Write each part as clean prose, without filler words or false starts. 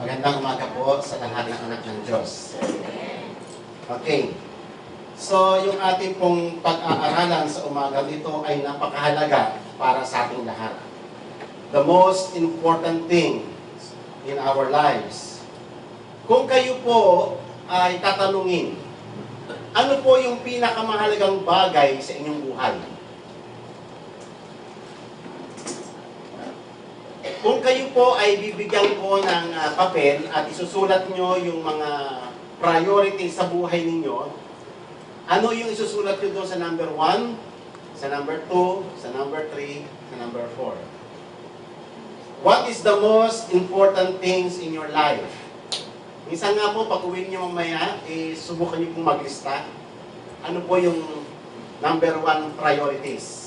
Magandang umaga po sa lahat ng anak ng Diyos. Okay. So, yung ating pong pag-aaralan sa umaga dito ay napakahalaga para sa ating lahat. The most important thing in our lives. Kung kayo po ay tatanungin, ano po yung pinakamahalagang bagay sa inyong buhay? Kung kayo po ay bibigyan ko ng papel at isusulat nyo yung mga priorities sa buhay ninyo, ano yung isusulat nyo doon sa number 1, sa number 2, sa number 3, sa number 4? What is the most important things in your life? Minsan nga po, pag uwi nyo mamaya, subukan nyo pong maglista. Ano po yung number 1 priorities?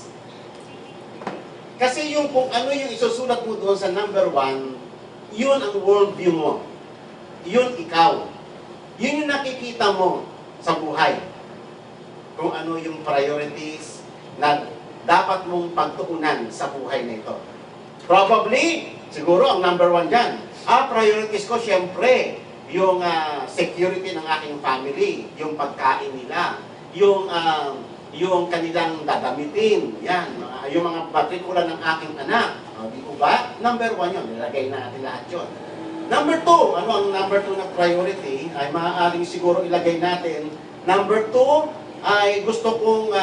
Kasi yung kung ano yung isusulat mo doon sa number 1, yun ang worldview mo. Yun ikaw. Yun yung nakikita mo sa buhay. Kung ano yung priorities na dapat mong pagtuunan sa buhay na ito. Probably, siguro ang number 1 dyan. Priorities ko, syempre, yung security ng aking family, yung pagkain nila, yung kanilang dadamitin, yan, yung mga matrikula ng aking anak. Di ko ba? Number 1 yun, nilagay natin lahat yun. Number 2, ano ang number 2 na priority, ay maaaring siguro ilagay natin. Number 2, ay gusto kong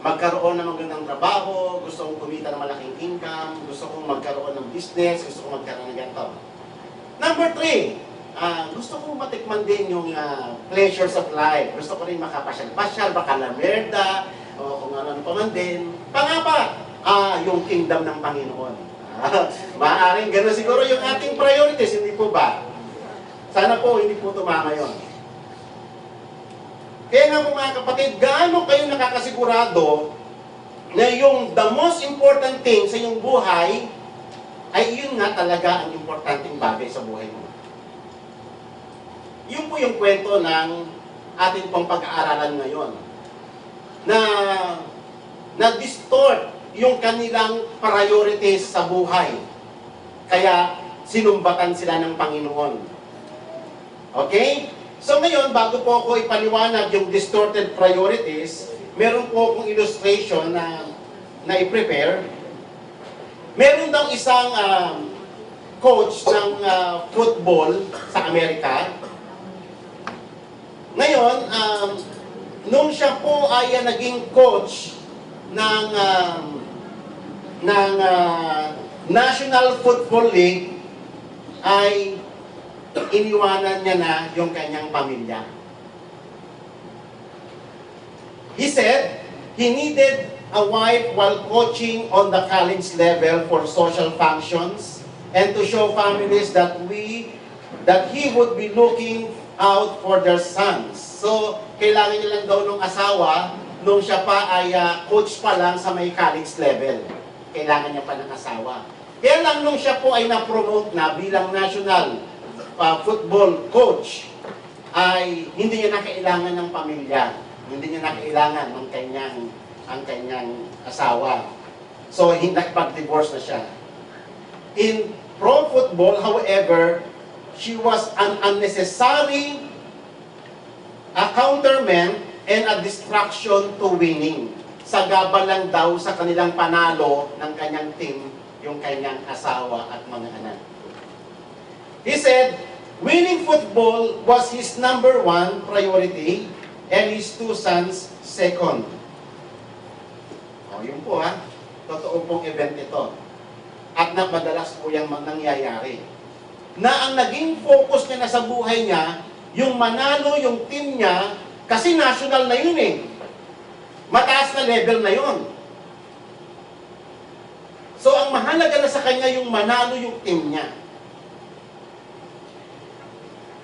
magkaroon ng magandang trabaho, gusto kong kumita ng malaking income, gusto kong magkaroon ng business, gusto kong magkaroon ng ganito. Number 3, gusto ko matikman din yung pleasures of life. Gusto ko rin makapasyal-pasyal, baka na merda, o kung ano pa man din. Pangapa, yung kingdom ng Panginoon. Maaaring gano'n siguro yung ating priorities, hindi po ba? Sana po, hindi po tumama yun. Kaya nga po mga kapatid, gaano kayo nakakasigurado na yung the most important thing sa iyong buhay, ay yun nga talaga ang importanteng bagay sa buhay mo. Yun po yung kwento ng ating pong pag-aaralan ngayon. Na-distort yung kanilang priorities sa buhay. Kaya sinumbatan sila ng Panginoon. Okay? So ngayon, bago po ako ipaliwanag yung distorted priorities, meron po akong illustration na i-prepare. Meron daw isang coach ng football sa Amerika. Ngayon, nung siya po ay naging coach ng National Football League, ay iniwanan niya na yung kanyang pamilya. He said, he needed a wife while coaching on the college level for social functions and to show families that he would be looking out for their sons. So, kailangan niya lang daw nung asawa, nung siya pa ay coach pa lang sa may college level. Kailangan niya pa ng asawa. Kaya lang nung siya po ay na-promote na bilang national football coach, ay hindi niya na kailangan ng pamilya. Hindi niya na kailangan ng kanyang asawa. So, hindi nakipag-divorce na siya. In pro football, however, she was an unnecessary counterman and a distraction to winning. Sagabal lang daw sa kanilang panalo ng kanyang team, yung kanyang asawa at mga anak. He said, winning football was his number 1 priority and his 2 sons second. Yun po totoo pong event ito. At madalas po yung nangyayari. Na ang naging focus niya na sa buhay niya, yung manalo yung team niya, kasi national na yun Mataas na level na yun. So, ang mahalaga na sa kanya yung manalo yung team niya.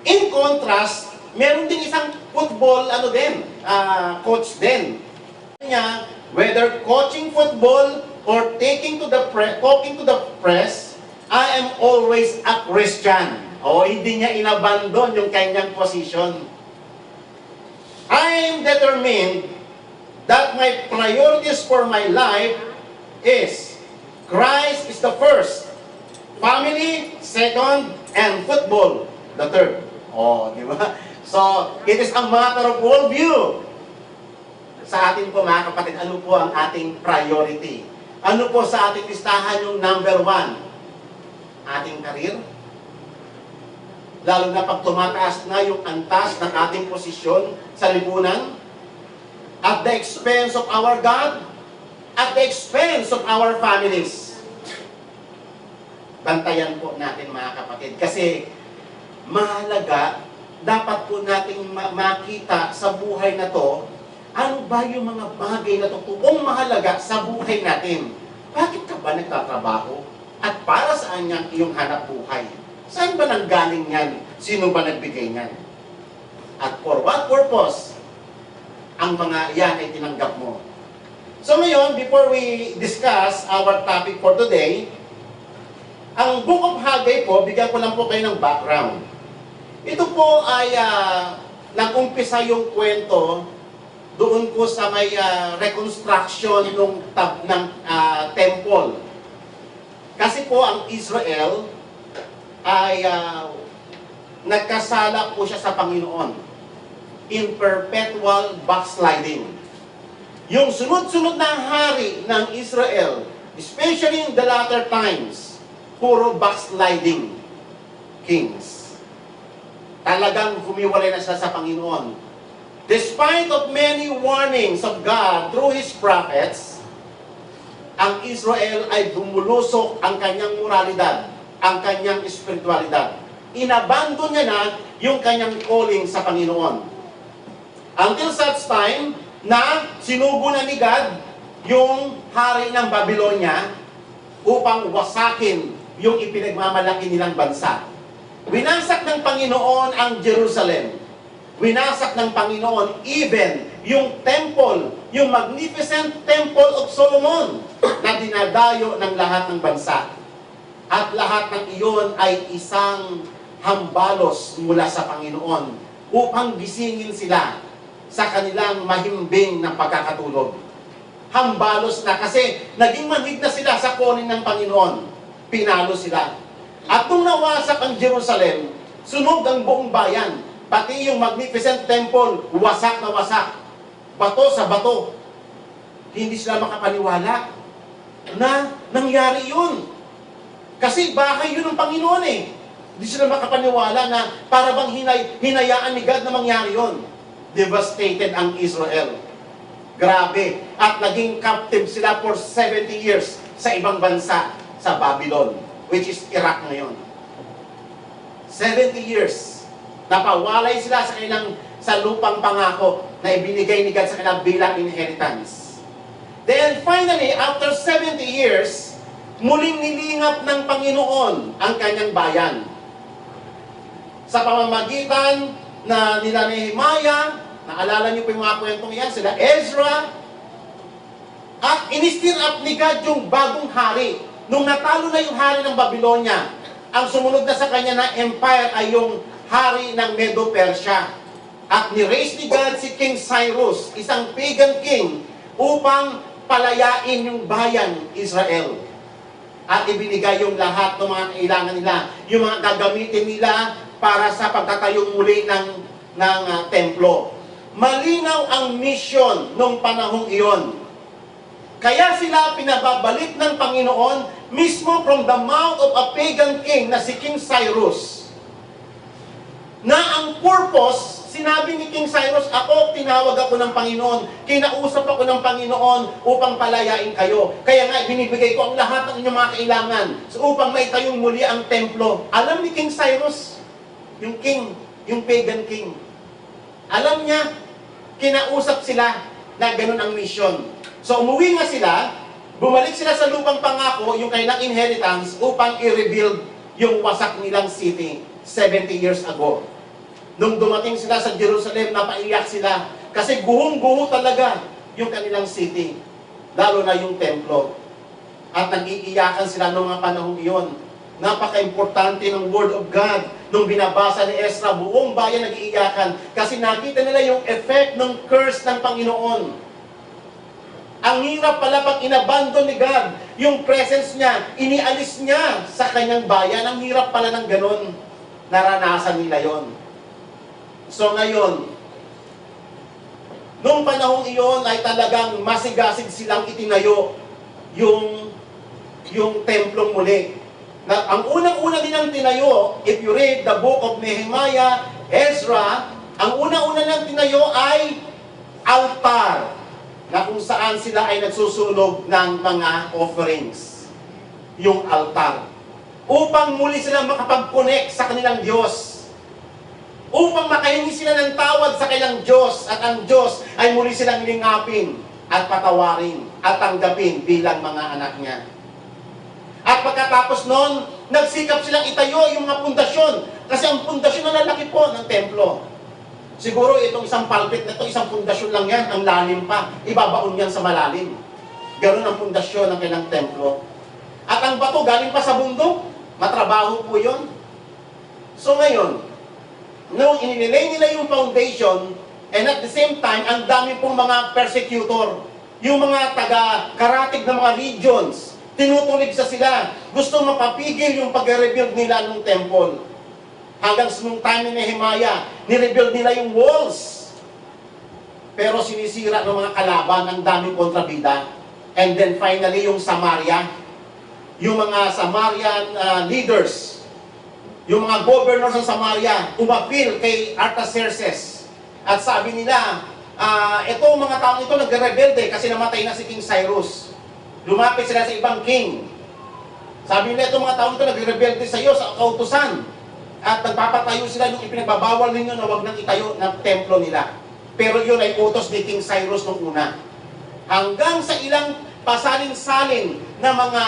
In contrast, meron din isang football, coach din. Whether coaching football or talking to the press, I am always a Christian. Hindi niya inabandon yung kanyang position. I am determined that my priorities for my life is Christ is the first. family, second, and football, the third. Oh, di ba? So, it is a matter of worldview. Sa atin po mga kapatid, ano po ang ating priority? Ano po sa ating listahan yung number one? Ating career? Lalo na pag tumataas na yung antas ng ating posisyon sa lipunan, at the expense of our God, at the expense of our families. Bantayan po natin mga kapatid. Kasi mahalaga, dapat po nating makita sa buhay na to, ano ba yung mga bagay na totoong mahalaga sa buhay natin? Bakit ka ba nagtatrabaho? At para saan yan iyong hanap buhay? Saan ba nanggaling yan? Sino ba nagbigay yan? At for what purpose ang mga yan ay tinanggap mo? So ngayon, before we discuss our topic for today, ang Book of Haggai po, bigyan ko lang po kayo ng background. Ito po ay nag-umpisa yung kwento doon po sa may reconstruction ng temple. Kasi po ang Israel ay nagkasala po siya sa Panginoon in perpetual backsliding. Yung sunod-sunod na hari ng Israel, especially in the latter times, puro backsliding kings. Talagang humiwalay na siya sa Panginoon. Despite of many warnings of God through His prophets, ang Israel ay bumulusok ang kanyang moralidad, ang kanyang espiritualidad. Inabandon niya na yung kanyang calling sa Panginoon. Until such time na sinubo na ni God yung hari ng Babylonia upang wasakin yung ipinagmamalaki nilang bansa. Winasak ng Panginoon ang Jerusalem. Winasak ng Panginoon even yung temple, yung magnificent temple of Solomon na dinadayo ng lahat ng bansa. At lahat ng iyon ay isang hambalos mula sa Panginoon upang gisingin sila sa kanilang mahimbing na pagkakatulog. Hambalos na kasi naging manhid na sila sa calling ng Panginoon. Pinalo sila. At nung nawasak ang Jerusalem, sunog ang buong bayan. Pati yung magnificent temple, wasak na wasak. Bato sa bato. Hindi sila makapaniwala na nangyari yun. Kasi bahay yun ng Panginoon eh. Hindi sila makapaniwala na para bang hinayaan ni God na mangyari yun. Devastated ang Israel. Grabe. At naging captive sila for 70 years sa ibang bansa, sa Babylon, which is Iraq ngayon. 70 years. Napawalay sila sa lupang pangako na ibinigay ni God sa kanilang bilang inheritance. Then finally, after 70 years, muling nilingap ng Panginoon ang kanyang bayan. Sa pamamagitan na nila Nehemiah, naalala niyo po yung mga kwentong yan, sila Ezra, at in-stir up ni God yung bagong hari. Nung natalo na yung hari ng Babylonia, ang sumunod na sa kanya na empire ay yung hari ng Medo-Persia. At ni-raise ni God si King Cyrus, isang pagan king, upang palayain yung bayan Israel. At ibinigay yung lahat ng mga kailangan nila, yung mga gagamitin nila para sa pagtatayong muli ng templo. Malinaw ang mission nung panahong iyon. Kaya sila pinababalik ng Panginoon mismo from the mouth of a pagan king na si King Cyrus. Na ang purpose, sinabi ni King Cyrus, tinawag ako ng Panginoon, kinausap ako ng Panginoon upang palayain kayo. Kaya nga, binibigay ko ang lahat ng inyong mga kailangan upang maitayong muli ang templo. Alam ni King Cyrus, yung king, yung pagan king, alam niya, kinausap sila na ganun ang mission. So umuwi nga sila, bumalik sila sa lupang pangako, yung kanilang inheritance, upang i-rebuild yung wasak nilang city 70 years ago. Nung dumating sila sa Jerusalem, napaiyak sila kasi guhong-guho talaga yung kanilang city, lalo na yung templo. At nag-iiyakan sila noong mga panahong iyon. Napaka-importante ng Word of God. Nung binabasa ni Ezra, buong bayan nag-iiyakan kasi nakita nila yung effect ng curse ng Panginoon. Ang hirap pala pag inabandon ni God, yung presence niya, inialis niya sa kanyang bayan. Ang hirap pala ng ganun. Naranasan nila yon. So ngayon, nung panahong iyon ay talagang masigasig silang itinayo yung templong muli. Na, ang unang-una nilang tinayo, if you read the book of Nehemiah, Ezra, ang unang-una nilang tinayo ay altar, na kung saan sila ay nagsusunog ng mga offerings. Yung altar. Upang muli sila makapag-connect sa kanilang Diyos. Upang makahingi sila ng tawad sa kanilang Diyos, at ang Diyos ay muli silang lingapin at patawarin at tanggapin bilang mga anak niya. At pagkatapos noon, nagsikap silang itayo yung mga pundasyon. Kasi ang pundasyon na lalaki po ng templo. Siguro itong isang pulpit na ito, isang pundasyon lang yan, ang lalim pa. Ibabaon yan sa malalim. Ganun ang pundasyon ng kanilang templo. At ang bato galing pa sa bundok, matrabaho po yun. So ngayon, nung ininilay nila yung foundation, and at the same time, ang dami pong mga persecutor, yung mga taga-karatig ng mga regions, tinutulig sa sila, gusto mapapigil yung pag-rebuild nila ng temple. Hanggang nung time ni Nehemiah, nirebuild nila yung walls. Pero sinisira ng mga kalaban, ang daming kontrabida. And then finally, yung Samaria, yung mga Samarian leaders, yung mga governors ng Samaria, umapil kay Artaxerxes. At sabi nila, ito mga taong ito nagre-rebelde kasi namatay na si King Cyrus. Lumapit sila sa ibang king. Sabi nila, ito mga taong ito nagre-rebelde sa iyo, sa kautusan. At nagpapatayo sila nung ipinagbabawal ninyo na huwag nang itayo ng templo nila. Pero yun ay utos ni King Cyrus nung una. Hanggang sa ilang pasalin-salin na mga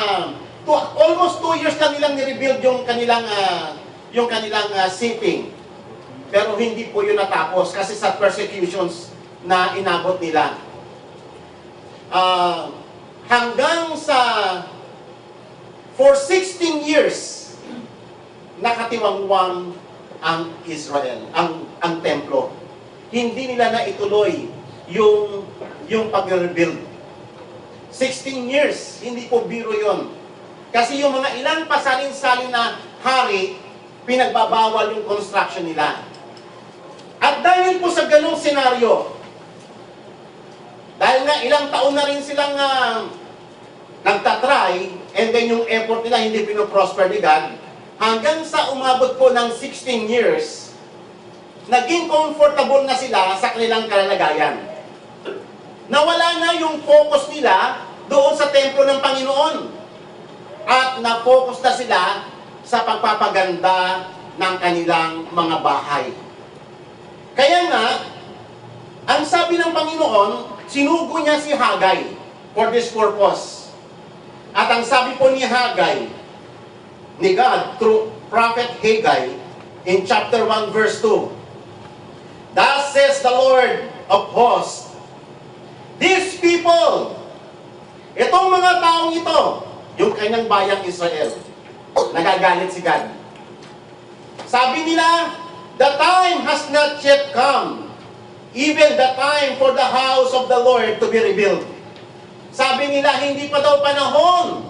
almost 2 years na nilang ni-rebuild yung kanilang city. Pero hindi po yun natapos kasi sa persecutions na inabot nila. Hanggang sa for 16 years nakatiwangwang ang Israel, ang templo. Hindi nila na ituloy yung pag-rebuild. 16 years, hindi po biro yon. Kasi yung mga ilang pasalin-salin na hari, pinagbabawal yung construction nila. At dahil po sa ganung senaryo, dahil nga ilang taon na rin silang nagtatry, and then yung effort nila hindi pinoprosper ni God, hanggang sa umabot po ng 16 years, naging comfortable na sila sa kanilang kalalagayan. Nawala na yung focus nila doon sa templo ng Panginoon. At na-focus na sila sa pagpapaganda ng kanilang mga bahay. Kaya nga, ang sabi ng Panginoon, sinugo niya si Haggai for this purpose. At ang sabi po ni Haggai, ni God, through Prophet Haggai, in chapter 1, verse 2, thus says the Lord of hosts, these people, itong mga taong ito, yung kanyang bayang Israel, nagagalit si God. Sabi nila, the time has not yet come, even the time for the house of the Lord to be rebuilt. Sabi nila, hindi pa daw panahon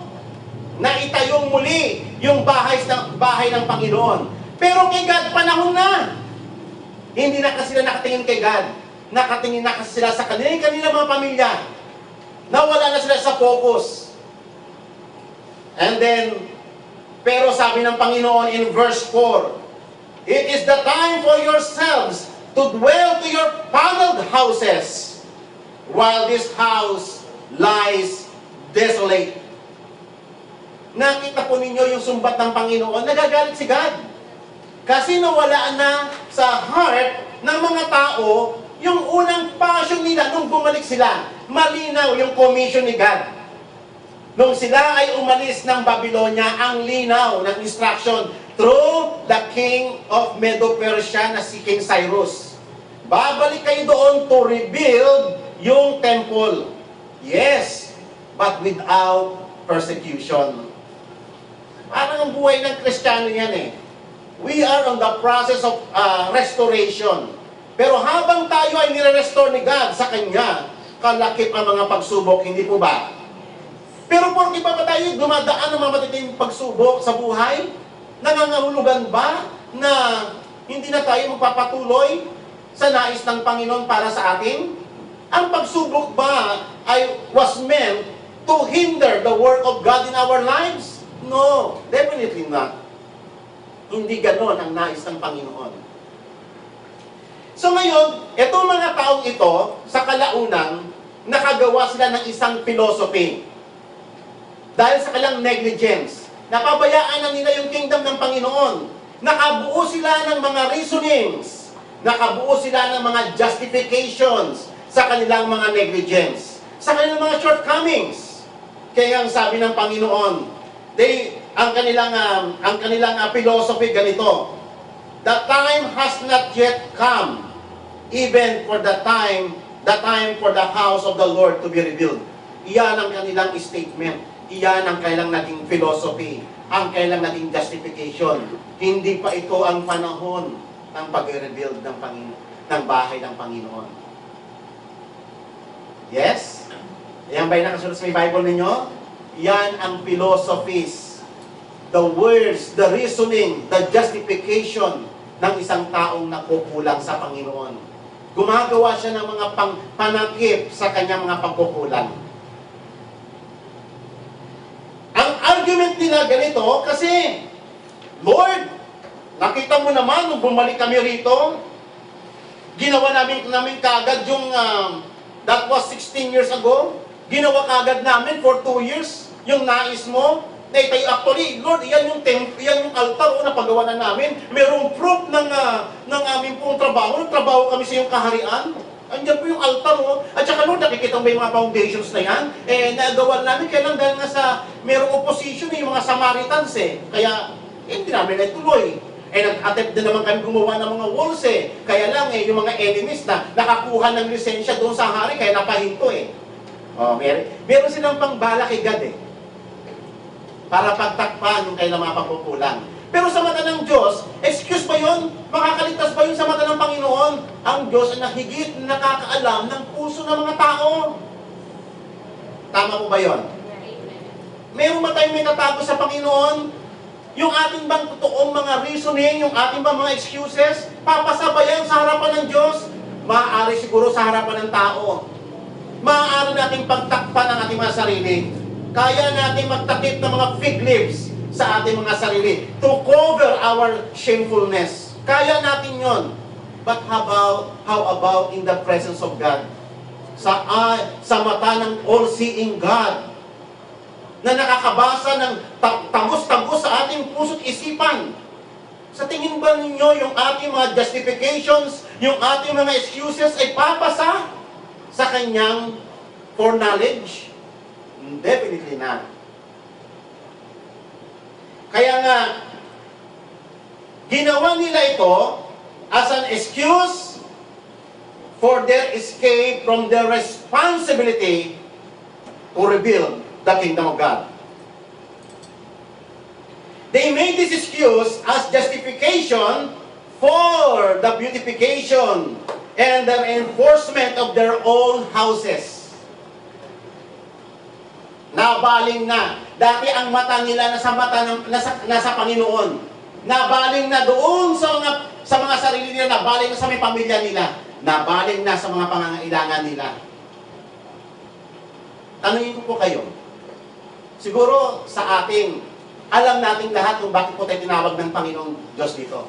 na itayong muli yung bahay ng Panginoon. Pero kay God, panahon na. Hindi na kasi sila nakatingin kay God. Nakatingin na kasi sila sa kanilang mga pamilya. Nawala na sila sa focus. And then, pero sabi ng Panginoon in verse 4, it is the time for yourselves to dwell to your paneled houses, while this house lies desolate. Nakita po ninyo yung sumbat ng Panginoon, nagagalit si God. Kasi nawala na sa heart ng mga tao yung unang passion nila nung bumalik sila. Malinaw yung commission ni God. Nung sila ay umalis ng Babylonia, ang linaw ng instruction through the king of Medo-Persia na si King Cyrus. Babalik kayo doon to rebuild yung temple. Yes, but without persecution. Parang ang buhay ng Kristiyano yan eh. We are on the process of restoration. Pero habang tayo ay nire-restore ni God sa Kanya, kalakip ang mga pagsubok, hindi po ba? Pero porke pa ba tayo dumadaan ng mga matitinding pagsubok sa buhay? Nangangahulugan ba na hindi na tayo magpapatuloy sa nais ng Panginoon para sa atin? Ang pagsubok ba ay was meant to hinder the work of God in our lives? No, definitely not. Hindi ganon ang nais ng Panginoon. So ngayon, itong mga taong ito, sa kalaunan, nakagawa sila ng isang philosophy. Dahil sa kanilang negligence, napabayaan na nila yung kingdom ng Panginoon. Nakabuo sila ng mga reasonings. Nakabuo sila ng mga justifications sa kanilang mga negligence. Sa kanilang mga shortcomings. Kaya ang sabi ng Panginoon, ang kanilang philosophy ganito, the time has not yet come, even for the time for the house of the Lord to be revealed. Iyan ang kanilang statement. Iyan ang kanilang naging philosophy. Ang kanilang naging justification. Hindi pa ito ang panahon ng pag-rebuild ng bahay ng Panginoon. Yes? Ayan ba yung nakasunod sa may Bible ninyo? Yan ang philosophies, the words, the reasoning, the justification ng isang taong nakukulang sa Panginoon. Gumagawa siya ng mga panakip sa kanyang mga pagkukulang. Ang argument nila ganito, kasi, Lord, nakita mo naman nung bumalik kami rito, ginawa namin kaagad yung, that was 16 years ago, ginawa kaagad namin for 2 years, yung nais mo, actually, Lord, yan yung altar na paggawa na namin. Merong proof ng aming pong trabaho. Nagtrabaho kami sa iyong kaharian. Andiyan po yung altar, At saka, Lord, nakikita mo ba yung mga foundations na yan? Nagawa namin, kaya lang dahil nga sa merong opposition, yung mga Samaritans, Kaya, hindi namin na ituloy. Nag-attempt din naman kami gumawa ng mga walls, Kaya lang, yung mga enemies na nakakuha ng lisensya doon sa hari, kaya napahinto, meron silang pangbala kay God, para pagtakpan yung kailang mga pagkukulang. Pero sa mata ng Diyos, excuse ba yun? Makakaligtas ba yun sa mata ng Panginoon? Ang Diyos ay nahigit na nakakaalam ng puso ng mga tao. Tama po ba yun? Meron ba tayong may tatago sa Panginoon? Yung ating bang totoong mga reasoning, yung ating bang mga excuses, papasabayan sa harapan ng Diyos? Maaari siguro sa harapan ng tao. Maaari nating pagtakpan ang ating mga sarili. Kaya natin magtakip ng mga fig leaves sa ating mga sarili to cover our shamefulness. Kaya natin yon. But how about in the presence of God? Sa mata ng all-seeing God na nakakabasa ng tagos-tagos sa ating puso't isipan. Sa tingin ba ninyo yung ating mga justifications, yung ating mga excuses ay papasa sa kanyang foreknowledge? Definitely not. Kaya nga, ginawa nila ito as an excuse for their escape from their responsibility to rebuild the kingdom of God. They made this excuse as justification for the beautification and the enforcement of their own houses. Nabaling na. Dati ang mata nila nasa Panginoon. Nabaling na doon sa mga sarili nila, nabaling na sa may pamilya nila, nabaling na sa mga pangangailangan nila. Tanungin ko po kayo, siguro sa ating, alam natin lahat kung bakit po tayo tinawag ng Panginoong Diyos dito.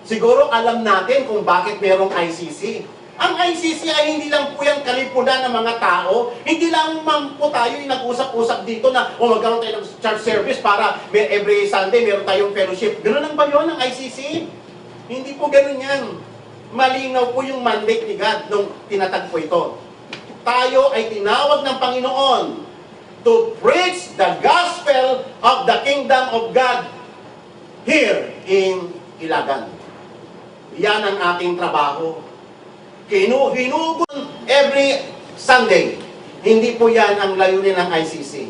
Siguro alam natin kung bakit merong ICC. Ang ICC ay hindi lang po yung kalipunan ng mga tao, hindi lang po tayo yung nag-usap-usap dito na magkaroon tayo ng church service para every Sunday meron tayong fellowship. Ganun lang ba yun ang ICC? Hindi po ganun yan. Malinaw po yung mandate ni God nung tinatag po ito. Tayo ay tinawag ng Panginoon to preach the gospel of the kingdom of God here in Ilagan. Yan ang ating trabaho. Hinugon every Sunday. Hindi po yan ang layunin ng ICC.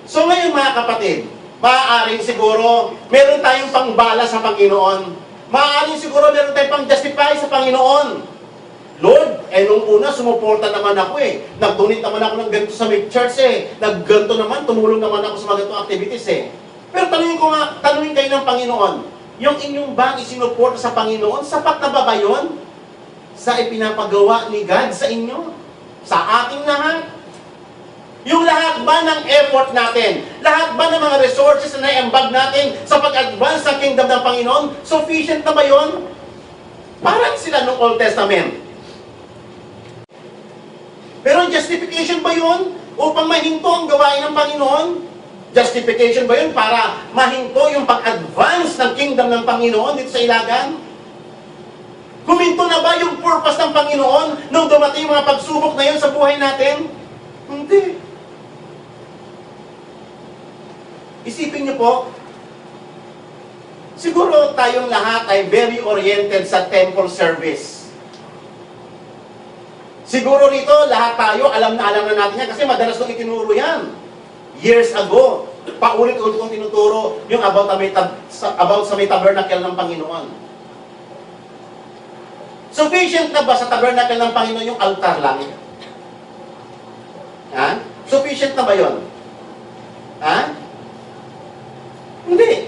So ngayon mga kapatid, maaaring siguro meron tayong pangbala sa Panginoon. Maaaring siguro meron tayong pang-justify sa Panginoon. Lord, Eh, nung una, sumuporta naman ako eh. Nag-donate naman ako ng ganito sa may church eh. Nag-ganto naman, tumulong naman ako sa mga ganitong activities eh. Pero tanungin kayo ng Panginoon, yung inyong bang isinuporta sa Panginoon, sapat na ba yun? Sa ipinapagawa ni God sa inyo? Sa ating lahat? Yung lahat ba ng effort natin, lahat ba ng mga resources na naiambag natin sa pag-advance sa kingdom ng Panginoon, sufficient na ba yun? Parang sila nung Old Testament. Pero justification ba yun upang mahinto ang gawain ng Panginoon? Justification ba yun para mahinto yung pag-advance ng kingdom ng Panginoon dito sa Ilagan? Huminto na ba yung purpose ng Panginoon nung dumating yung mga pagsubok na yun sa buhay natin? Hindi. Isipin niyo po, siguro tayong lahat ay very oriented sa temple service. Siguro rito, lahat tayo, alam na natin yan kasi madalas kong itinuro yan. Years ago, paulit-ulit kong tinuturo yung about sa may tabernacle ng Panginoon. Sufficient na ba sa tabernacle ng Panginoon yung altar lang? Ha? Sufficient na ba yun? Ha? Hindi.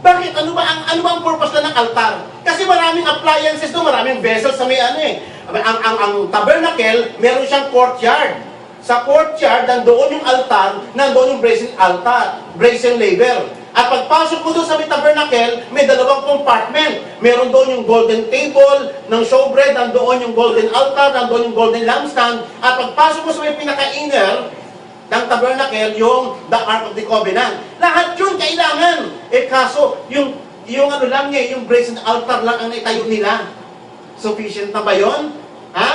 Bakit? Ano ba ang purpose na ng altar? Kasi maraming appliances doon, maraming vessels sa may ano eh. Ang tabernacle, meron siyang courtyard. Sa courtyard, nandoon yung altar, nandoon yung brazen laver. At pagpasok mo doon sa may tabernacle, may dalawang compartment. Meron doon yung golden table ng showbread, nandoon yung golden altar, nandoon yung golden lampstand. At pagpasok mo sa may pinaka-inner ng tabernacle, yung the Ark of the Covenant. Lahat yun kailangan. Eh kaso, yung ano lang niya, yung brazen altar lang ang naitayo nila. Sufficient na ba yun? Ha?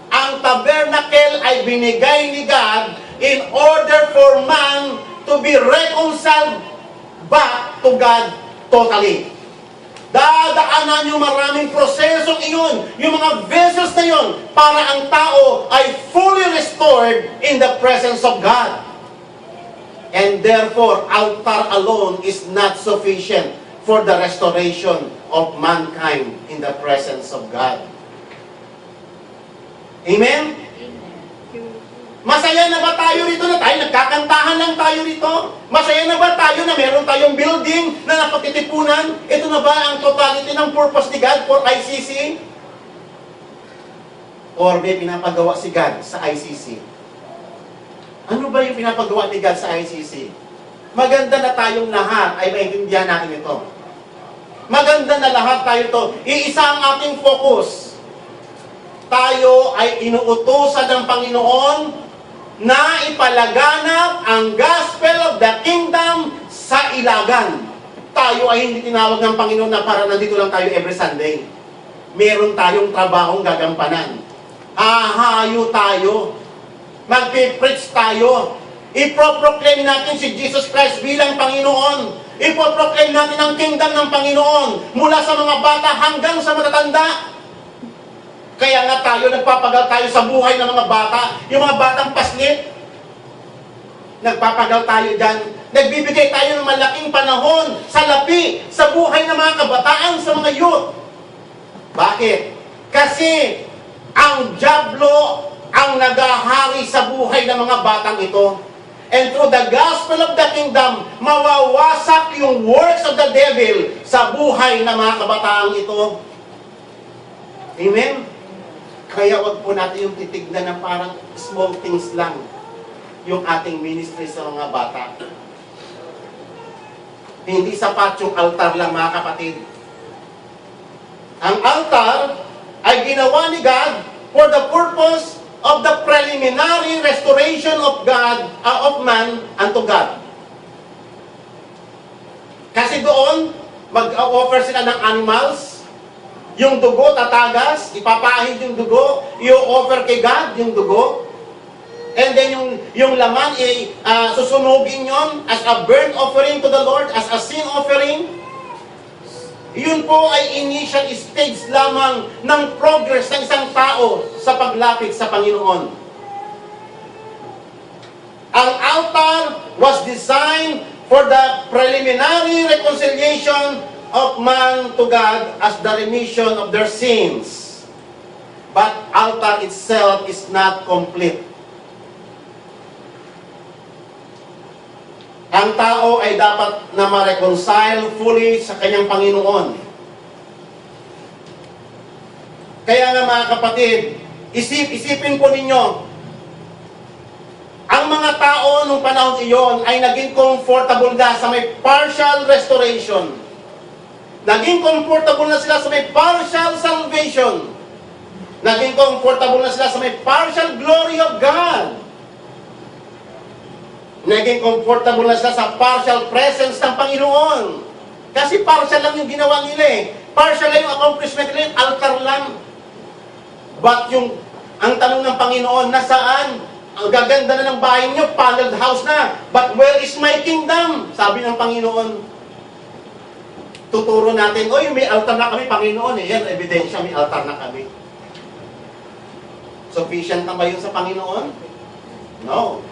Ang tabernacle ay binigay ni God in order for man to be reconciled back to God totally. Dadaanan yung maraming prosesong iyon, yung mga vessels na yun, para ang tao ay fully restored in the presence of God. And therefore, altar alone is not sufficient for the restoration of mankind in the presence of God. Amen? Masaya na ba tayo rito na tayo nagkakantahan lang tayo rito? Masaya na ba tayo na meron tayong building na napagtitipunan? Ito na ba ang totality ng purpose ni God for ICC? Or may pinapagawa si God sa ICC? Ano ba yung pinapagawa ni God sa ICC? Maganda na tayong lahat ay maintindihan natin ito. Maganda na lahat tayo ito. Iisa ang ating focus. Tayo ay inuutusan ng Panginoon na ipalaganap ang gospel of the kingdom sa Ilagan. Tayo ay hindi tinawag ng Panginoon na para nandito lang tayo every Sunday. Meron tayong trabahong gagampanan. Hahayo tayo. Magpipreach tayo. Ipoproclaim natin si Jesus Christ bilang Panginoon. Ipoproclaim natin ang kingdom ng Panginoon mula sa mga bata hanggang sa matatanda. Kaya nga tayo, nagpapagal tayo sa buhay ng mga bata. Yung mga batang paslit, nagpapagal tayo dyan. Nagbibigay tayo ng malaking panahon sa lapi, sa buhay ng mga kabataan, sa mga youth. Bakit? Kasi ang dyablo ang nagahari sa buhay ng mga batang ito. And through the gospel of the kingdom, mawawasak yung works of the devil sa buhay ng mga kabataang ito. Amen? Kaya wag po natin yung titignan ng parang small things lang yung ating ministry sa mga bata. Hindi sapat yung altar lang, mga kapatid. Ang altar ay ginawa ni God for the purpose of the preliminary restoration of God, of man unto God. Kasi doon, mag-offer sila ng animals. Yung dugo, tatagas, ipapahid yung dugo, i-offer kay God yung dugo. And then yung laman, susunugin yon as a burnt offering to the Lord, as a sin offering. Yun po ay initial stage lamang ng progress ng isang tao sa paglapit sa Panginoon. Ang altar was designed for the preliminary reconciliation of man to God as the remission of their sins. but altar itself is not complete. Ang tao ay dapat na ma-reconcile fully sa kanyang Panginoon. Kaya nga mga kapatid, isipin po ninyo, ang mga tao nung panahon iyon ay naging comfortable na sa may partial restoration. Naging comfortable na sila sa may partial salvation. Naging comfortable na sila sa may partial glory of God. Naging comfortable na sila sa partial presence ng Panginoon. Kasi partial lang yung ginawa nila eh. Partial lang yung accomplishment nila, altar lang. But ang tanong ng Panginoon, nasaan? Ang gaganda na ng bahay niyo, paneled house na. But where is my kingdom? Sabi ng Panginoon. Tuturo natin, oy, may altar na kami, Panginoon eh. Yan, ebidensya, may altar na kami. Sufficient na ba yun sa Panginoon? No.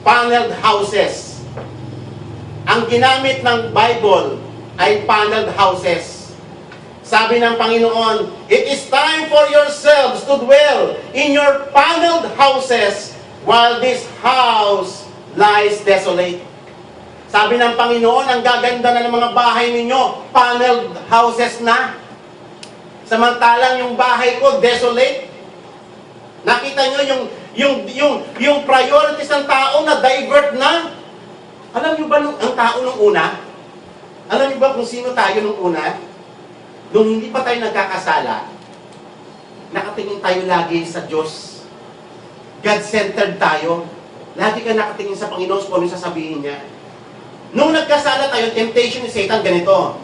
Paneled houses. Ang ginamit ng Bible ay paneled houses. Sabi ng Panginoon, it is time for yourselves to dwell in your paneled houses while this house lies desolate. Sabi ng Panginoon, ang gaganda na ng mga bahay ninyo, paneled houses na. Samantalang yung bahay ko, desolate. Nakita nyo yung priorities ng tao na divert na. Alam nyo ba ang tao nung una? Alam nyo ba kung sino tayo nung una? Nung hindi pa tayo nagkakasala, nakatingin tayo lagi sa Diyos. God-centered tayo. Lagi ka nakatingin sa Panginoon kung ano sasabihin niya. Nung nagkasala tayo, temptation ni Satan ganito.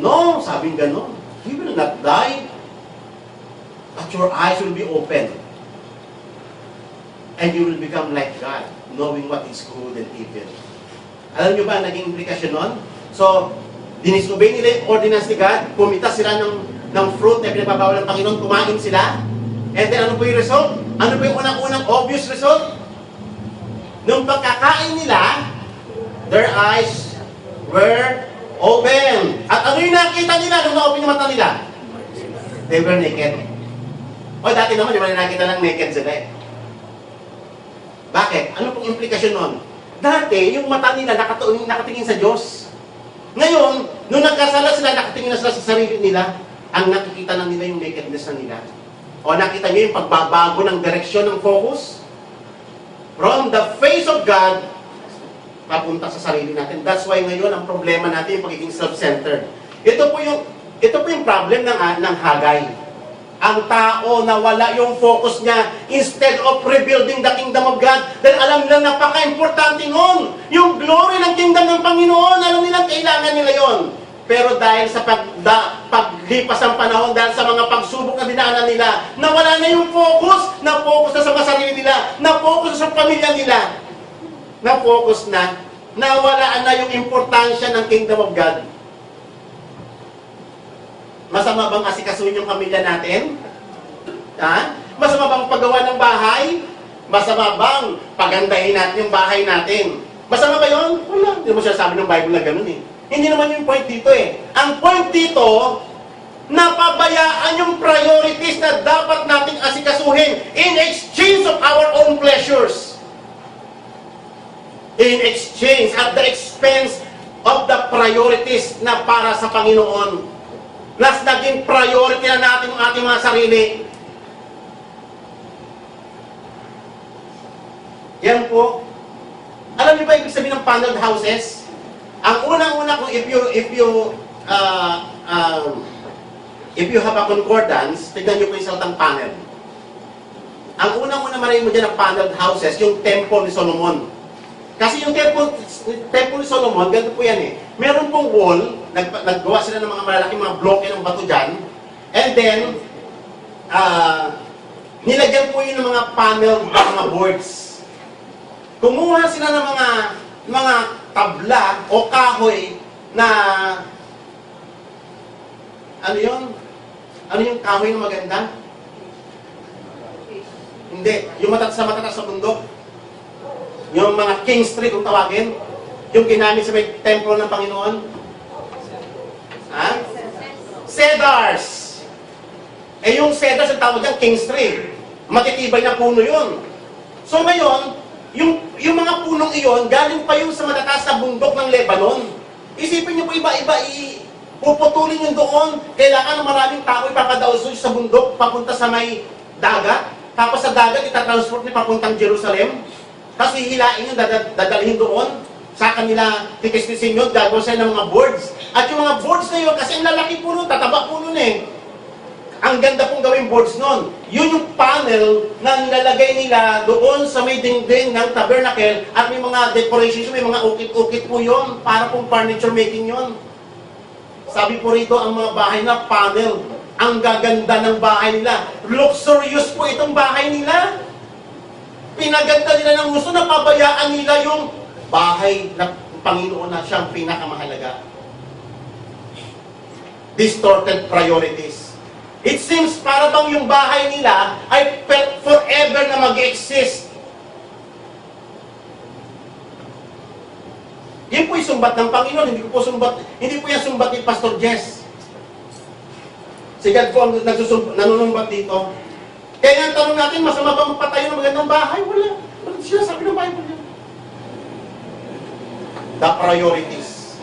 No, sabing gano'n. You will not die, but your eyes will be open. And you will become like God, knowing what is good and evil. Alam nyo ba ang naging implikasyon nun? So, dinisobey nila yung ordinance ni God, pumitas sila ng fruit na pinagbabawal ng Panginoon, kumain sila. And then ano po yung result? Ano po yung unang-unang obvious result? Nung pagkakain nila, their eyes were open. At ano yung nakita nila nung na-open yung mata nila? They were naked. O dati naman, di ba nakita lang naked sila eh. Bakit? Ano pong implikasyon nun? Dati, yung mata nila nakatingin sa Diyos. Ngayon, nung nagkasala sila, nakatingin na sila sa sarili nila, ang nakikita na nila yung nakedness na nila. O nakita nyo yung pagbabago ng direksyon ng focus? From the face of God, papunta sa sarili natin. That's why ngayon, ang problema natin yung pagiging self-centered. Ito po yung problem ng Hagay. Ang tao nawala yung focus niya instead of rebuilding the kingdom of God. Dahil alam nila napaka-importante nun. Yung glory ng kingdom ng Panginoon, alam nila kailangan nila yon. Pero dahil sa paglipas ng panahon, dahil sa mga pagsubok na dinaanan nila, nawala na yung focus. Na-focus na sa mga sarili nila. Na-focus na sa pamilya nila. Na-focus na. Nawalaan na yung importansya ng kingdom of God. Masama bang asikasuhin yung pamilya natin? Ha? Masama bang paggawa ng bahay? Masama bang pagandahin natin yung bahay natin? Masama ba yun? Wala. Hindi mo siya sabi ng Bible na ganun eh. Hindi naman yung point dito eh. Ang point dito, napabayaan yung priorities na dapat nating asikasuhin in exchange of our own pleasures. In exchange, at the expense of the priorities na para sa Panginoon. Nas naging priority na natin ang ating mga sarili. Yan po. Alam niyo ba ibig sabihin ng paneled houses? Ang unang-una kung if you have a concordance, tignan niyo po yung salitang panel. Ang unang-una marinig mo dyan ng paneled houses, yung temple ni Solomon. Kasi yung temple ni Solomon, ganito po yan eh. Meron pong wall, naggawa sila ng mga malalaking mga bloke ng bato dyan, and then, nilagyan po yun ng mga panel, mga boards. Kumuha sila ng mga tabla o kahoy na, ano yun? Ano yung kahoy na maganda? Hindi, yung matatas sa bundok. Yung mga King Street kung tawagin, yung ginamit sa may templo ng Panginoon. Ha? Cedars. Eh yung cedar, ang tawag dyan, king's tree. Matitibay na puno yun. So ngayon, yung mga punong iyon, galing pa yun sa matataas na bundok ng Lebanon. Isipin niyo po iba-iba, puputulin yun doon. Kailangan ng maraming tao ipapadaos sa bundok, papunta sa may dagat. Tapos sa dagat, itatransport niya papuntang Jerusalem. Kasi hihilain yun, dadalhin doon. Sa kanila, tikis-tisin yun, gagawin sila ng mga boards. At yung mga boards na yun, kasi ang lalaki po nun, tataba po nun eh. Ang ganda pong gawing boards nun. Yun yung panel na nilalagay nila doon sa may dingding ng tabernacle at may mga decorations, may mga ukit-ukit po yun para pong furniture making yun. Sabi po rito, ang mga bahay na panel. Ang gaganda ng bahay nila. Luxurious po itong bahay nila. Pinaganda nila ng gusto na pabayaan nila yung bahay na Panginoon na siyang pinakamahalaga. Distorted priorities. It seems para bang yung bahay nila ay forever na mag-exist. Yan po yung sumbat ng Panginoon, hindi po yan sumbat ni Pastor Jess. Si God po ang nanunumbat dito. Kaya ang tanong natin, masama ba magpatayo ng magandang bahay? Wala. Wala siya sabi ng Bible yan. The priorities.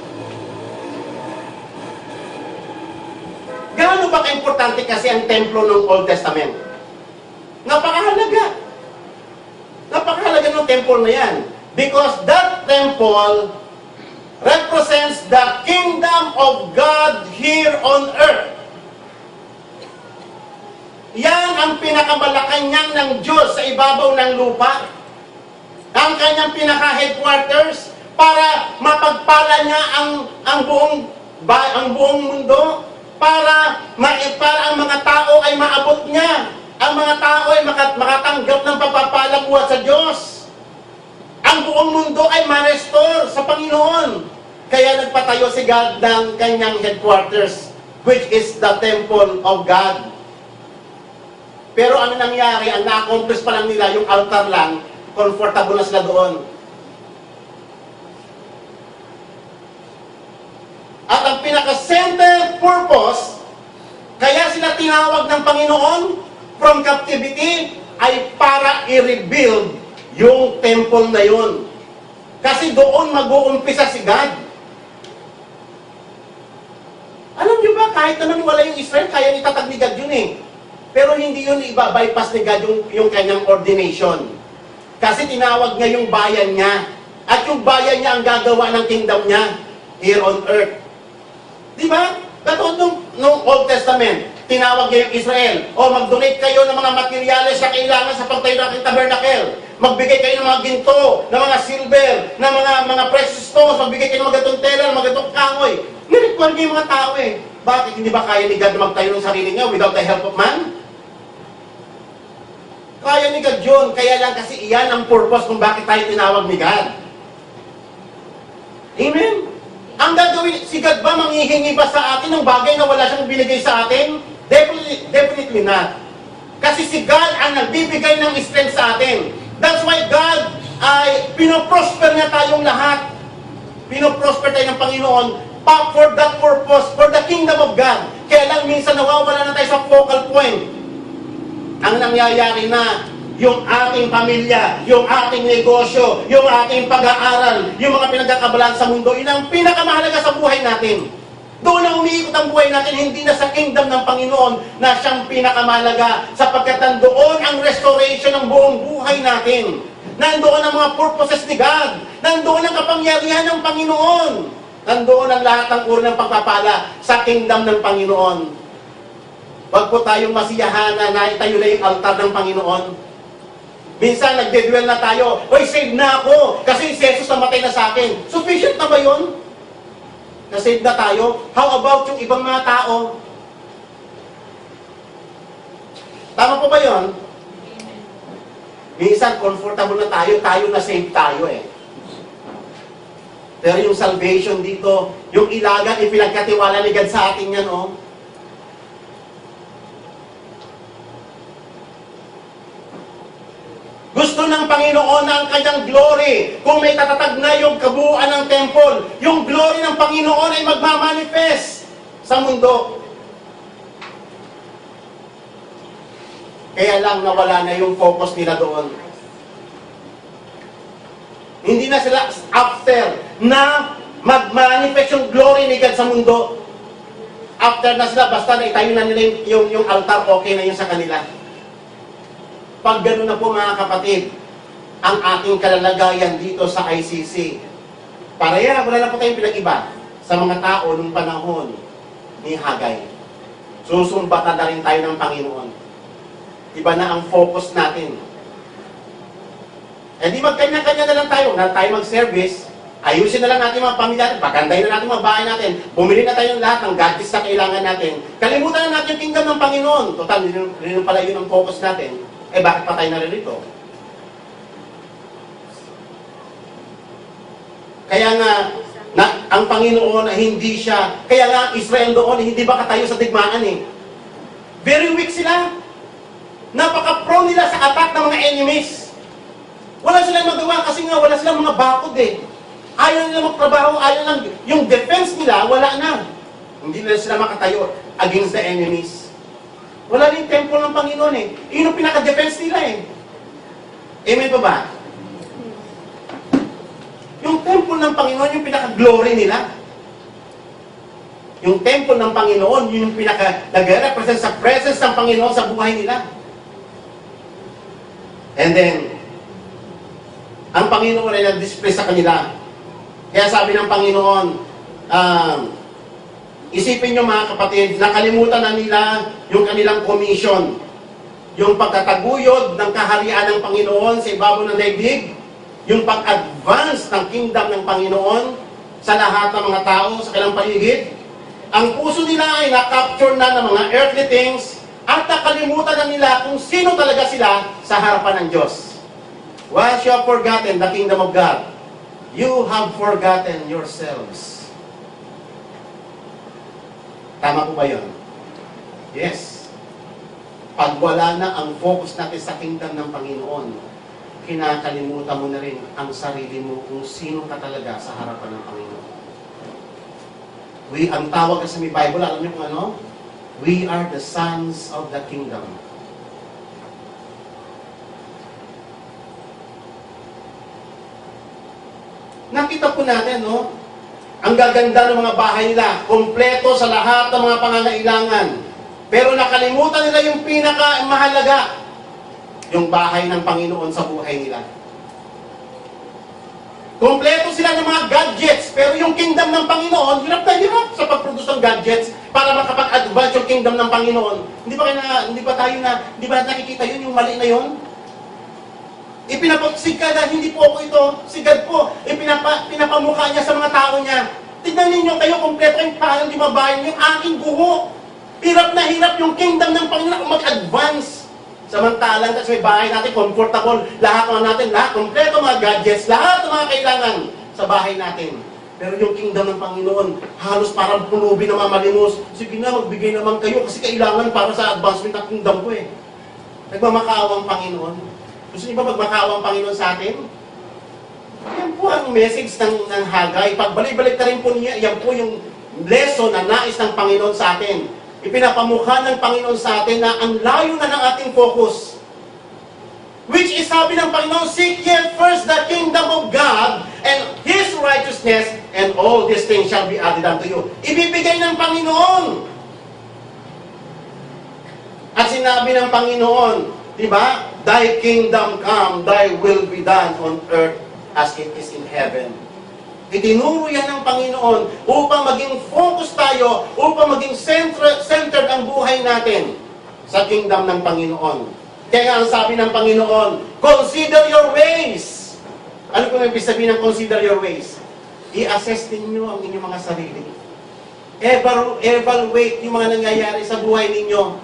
Gaano ba ka-importante kasi ang templo ng Old Testament? Napakahalaga. Napakahalaga ng temple na yan. Because that temple represents the kingdom of God here on earth. Yan ang pinakamalakanyang ng Diyos sa ibabaw ng lupa. Ang kanyang pinaka-headquarters para mapagpala niya ang buong mundo. Para ang mga tao ay maabot niya. Ang mga tao ay makatanggap ng pagpapala buhat sa Diyos. Ang buong mundo ay ma-restore sa Panginoon. Kaya nagpatayo si God ng kanyang headquarters, which is the temple of God. Pero ano nangyari, ang na-accomplish pa lang nila, yung altar lang, comfortable na sila doon. At ang pinaka-center purpose, kaya sila tinawag ng Panginoon from captivity, ay para i-rebuild yung temple na yun. Kasi doon mag-uumpisa si God. Alam niyo ba, kahit naman wala yung Israel, kaya itatag ni God yun eh. Pero hindi yun iba-bypass ni God yung kanyang ordination. Kasi tinawag niya yung bayan niya. At yung bayan niya ang gagawa ng kingdom niya here on earth. Di ba? Katulad nung Old Testament, tinawag niya yung Israel, o mag-donate kayo ng mga materyales sa kailangan sa pagtayo ng aking tabernacle. Magbigay kayo ng mga ginto, ng mga silver, ng mga precious stones, magbigay kayo ng mga gatong tela, ng mga gatong kahoy. Nirequire niya yung mga tao eh. Bakit? Hindi ba kaya ni God na magtayo ng sarili niya without the help of man? Kaya ni God yun. Kaya lang kasi iyan ang purpose kung bakit tayo tinawag ni God. Amen? Ang gagawin, si God ba manghihingi ba sa atin ng bagay na wala siyang binigay sa atin? Definitely not. Kasi si God ang nagbibigay ng strength sa atin. That's why God ay pinoprosper niya tayong lahat. Pinoprosper tayo ng Panginoon for that purpose, for the kingdom of God. Kaya lang minsan nawawala na tayo sa focal point. Ang nangyayari na, yung ating pamilya, yung ating negosyo, yung ating pag-aaral, yung mga pinagkakabalan sa mundo, yun ang pinakamahalaga sa buhay natin. Doon ang umiikot ang buhay natin, hindi na sa kingdom ng Panginoon na siyang pinakamahalaga, sapagkat nandoon ang restoration ng buong buhay natin. Nandoon ang mga purposes ni God. Nandoon ang kapangyarihan ng Panginoon. Nandoon ang lahat ng uri ng pagpapala sa kingdom ng Panginoon. Huwag po tayong masiyahan na itayo na yung altar ng Panginoon. Minsan nagde-dwell na tayo, "Hoy, save na ako kasi si Jesus namatay na sa akin." Sufficient na ba yun? Na-save na tayo? How about yung ibang mga tao? Tama po ba yun? Minsan, comfortable na tayo na save tayo eh. Pero yung salvation dito, yung ilagan, ipinagkatiwala ni God sa atin yan, oh. Gusto ng Panginoon ang kanyang glory. Kung may tatatag na yung kabuuan ng temple, yung glory ng Panginoon ay magmamanifest sa mundo. Kaya lang nawala na yung focus nila doon. Hindi na sila after na mag-manifest yung glory ni God sa mundo. After na sila, basta na itayo na nila yung altar, okay na yun sa kanila. Pag gano'n na po mga kapatid, ang ating kalalagayan dito sa ICC, pareha, wala na po tayong pinag-iba sa mga tao nung panahon ni Hagay. Susumbatan na rin tayo ng Panginoon. Iba na ang focus natin. Eh di magkanya-kanya na lang tayo. Na tayo mag-service, ayusin na lang natin mga pamilya, pagandahin na natin mga bahay natin, bumili na tayo ng lahat ng gadgets na kailangan natin. Kalimutan na natin yung kingdom ng Panginoon. Total, rin pala yun ang focus natin. Eh bakit pa tayo naririto? Kaya nga, ang Panginoon ay hindi siya, kaya nga Israel doon, hindi ba katayo sa digmaan eh. Very weak sila. Napaka-prone nila sa attack ng mga enemies. Wala silang magawa kasi nga wala silang mga bakod eh. Ayaw nila magtrabaho, ayaw lang. Yung defense nila, wala na. Hindi na sila makatayo against the enemies. Wala rin temple ng Panginoon eh. Yun ang pinaka-defense nila eh. Amen pa ba? Yung temple ng Panginoon, yung pinaka-glory nila. Yung temple ng Panginoon, yun yung nag-represent sa presence ng Panginoon sa buhay nila. And then, ang Panginoon ay nag-display sa kanila. Kaya sabi ng Panginoon, isipin nyo mga kapatid, nakalimutan na nila yung kanilang commission. Yung pagtataguyod ng kaharian ng Panginoon sa ibabaw ng daigdig, yung pag-advance ng kingdom ng Panginoon sa lahat ng mga tao sa kanilang paligid. Ang puso nila ay na-capture na ng mga earthly things at nakalimutan na nila kung sino talaga sila sa harapan ng Diyos. Once you have forgotten the kingdom of God, you have forgotten yourselves. Tama po ba yun? Yes. Pag wala na ang focus natin sa kingdom ng Panginoon, kinakalimutan mo na rin ang sarili mo kung sino ka talaga sa harapan ng Panginoon. Ang tawag sa may Bible, alam niyo kung ano? We are the sons of the kingdom. Nakita po natin, no? Ang gaganda ng mga bahay nila, kompleto sa lahat ng mga pangangailangan. Pero nakalimutan nila yung pinakamahalaga, yung bahay ng Panginoon sa buhay nila. Kompleto sila ng mga gadgets, pero yung kingdom ng Panginoon, hirap na hirap sa pag-produce ng gadgets para makapag-advance yung kingdom ng Panginoon. Hindi ba nakikita yun, yung mali na yun? Ipinapasigad na, hindi po ako ito, sigad po. Pinapamukha niya sa mga tao niya. Tignan ninyo kayo, kompleto yung parang di mabayan yung aking buho. Hirap na hirap yung kingdom ng Panginoon mag-advance. Samantalang sa may bahay natin, comfortable, lahat natin, kompleto mga gadgets, lahat ng mga kailangan sa bahay natin. Pero yung kingdom ng Panginoon, halos parang pulubi na mamalimos. Sige na, magbigay naman kayo kasi kailangan para sa advancement ng kingdom ko eh. Nagmamakaawa ang Panginoon. Gusto niyo ba magmakaawa ang Panginoon sa atin? Yan po ang message ng Hagay. Pagbalik-balik na rin po niya, yan po yung lesson na nais ng Panginoon sa atin. Ipinapamukha ng Panginoon sa atin na ang layo na ng ating focus. Which is sabi ng Panginoon, seek ye first the kingdom of God and His righteousness, and all these things shall be added unto you. Ibibigay ng Panginoon. At sinabi ng Panginoon, di ba? Thy kingdom come, thy will be done on earth as it is in heaven. Itinuro yan ng Panginoon upang maging focus tayo, upang maging centered ang buhay natin sa kingdom ng Panginoon. Kaya ang sabi ng Panginoon, consider your ways. Ano kung ibig sabihin ng consider your ways? I-assess ninyo ang inyong mga sarili. Evaluate yung mga nangyayari sa buhay ninyo.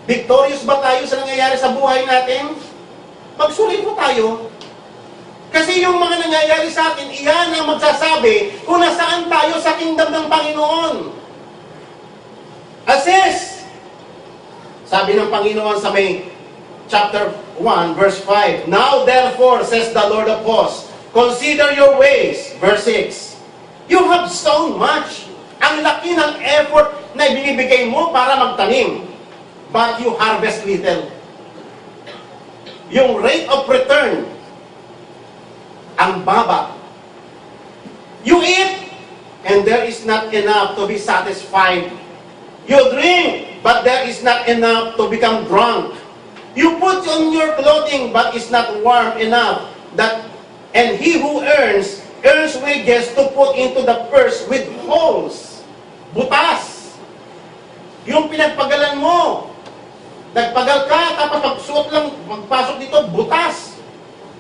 Victorious ba tayo sa nangyayari sa buhay natin? Magsulit po tayo. Kasi yung mga nangyayari sa atin, iyan ang magsasabi kung nasaan tayo sa kingdom ng Panginoon. Assess! Sabi ng Panginoon sa may chapter 1, verse 5, Now therefore, says the Lord of hosts, consider your ways. Verse 6, You have sown much. Ang laki ng effort na ibinibigay mo para magtanim. but you harvest little. Yung rate of return, ang baba. You eat, and there is not enough to be satisfied. You drink, but there is not enough to become drunk. You put on your clothing, but it's not warm enough. And he who earns wages to put into the purse with holes. Butas. Yung pinagpagalan mo. Nagpagal ka, tapos magsuot lang, magpasok dito, butas.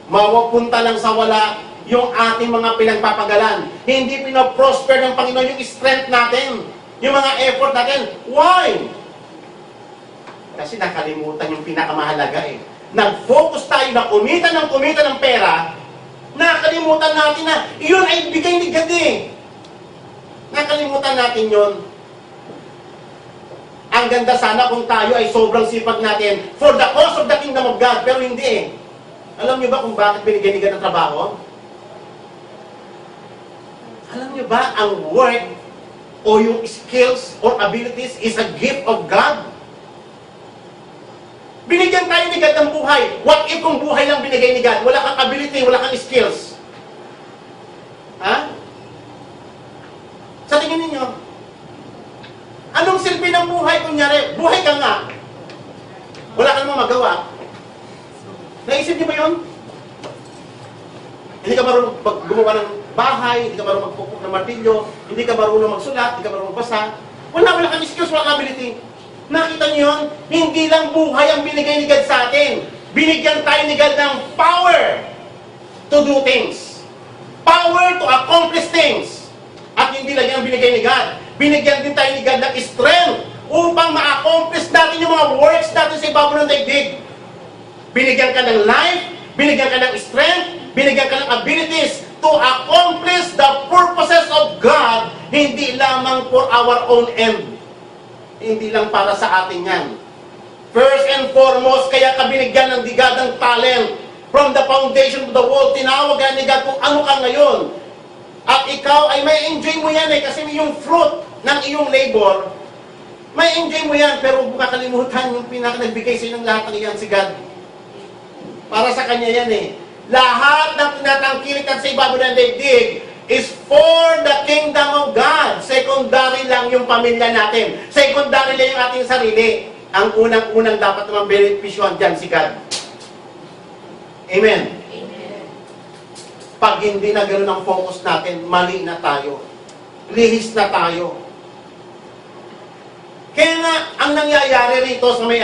Mawapunta lang sa wala yung ating mga pinagpapagalan. Hindi pinoprosper ng Panginoon yung strength natin, yung mga effort natin. Why? Kasi nakalimutan yung pinakamahalaga eh. Nag-focus tayo na kumita ng pera, nakalimutan natin na iyon ay bigay ni God eh. Nakalimutan natin yon. Ang ganda sana kung tayo ay sobrang sipag natin for the cause of the kingdom of God, pero hindi eh. Alam niyo ba kung bakit binigyan ni God ng trabaho? Alam niyo ba ang work o yung skills or abilities is a gift of God? Binigyan tayo ni God ng buhay. What if kung buhay lang binigay ni God? Wala kang ability, wala kang skills. Ha? Sa tingin ninyo, anong silbi ng buhay? Kunyari, buhay ka nga. Wala ka namang magawa. Naisip niyo ba yun? Hindi ka marunong gumawa ng bahay, hindi ka marunong magpupok ng martilyo, hindi ka marunong magsulat, hindi ka marunong magbasa. Wala kang skills, wala kang ability. Nakita niyo yun? Hindi lang buhay ang binigay ni God sa atin. Binigyan tayo ni God ng power to do things. Power to accomplish things. At hindi lang yan binigay ni God. Binigyan din tayo ni God ng strength upang ma-accomplish natin yung mga works natin sa ibabaw ng daigdig. Binigyan ka ng life, binigyan ka ng strength, binigyan ka ng abilities to accomplish the purposes of God, hindi lamang for our own end. Hindi lang para sa atin yan. First and foremost, kaya ka binigyan ng God ng talent. From the foundation of the world, tinawag ka ni God kung ano ka ngayon. At ikaw ay may enjoy mo yan eh, kasi yung fruit ng iyong labor, may enjoy mo yan, pero huwag kakalimutan yung nagbigay sa inyo ng lahat ng iyan si God. Para sa Kanya yan eh. Lahat ng tinatangkilikan sa ibabaw ng daigdig is for the kingdom of God. Secondary lang yung pamilya natin. Secondary lang yung ating sarili. Ang unang-unang dapat naman benepisyohan dyan si God. Amen. Amen. Pag hindi na ganoon ang focus natin, mali na tayo. Lihis na tayo. Kaya nga, ang nangyayari rito sa may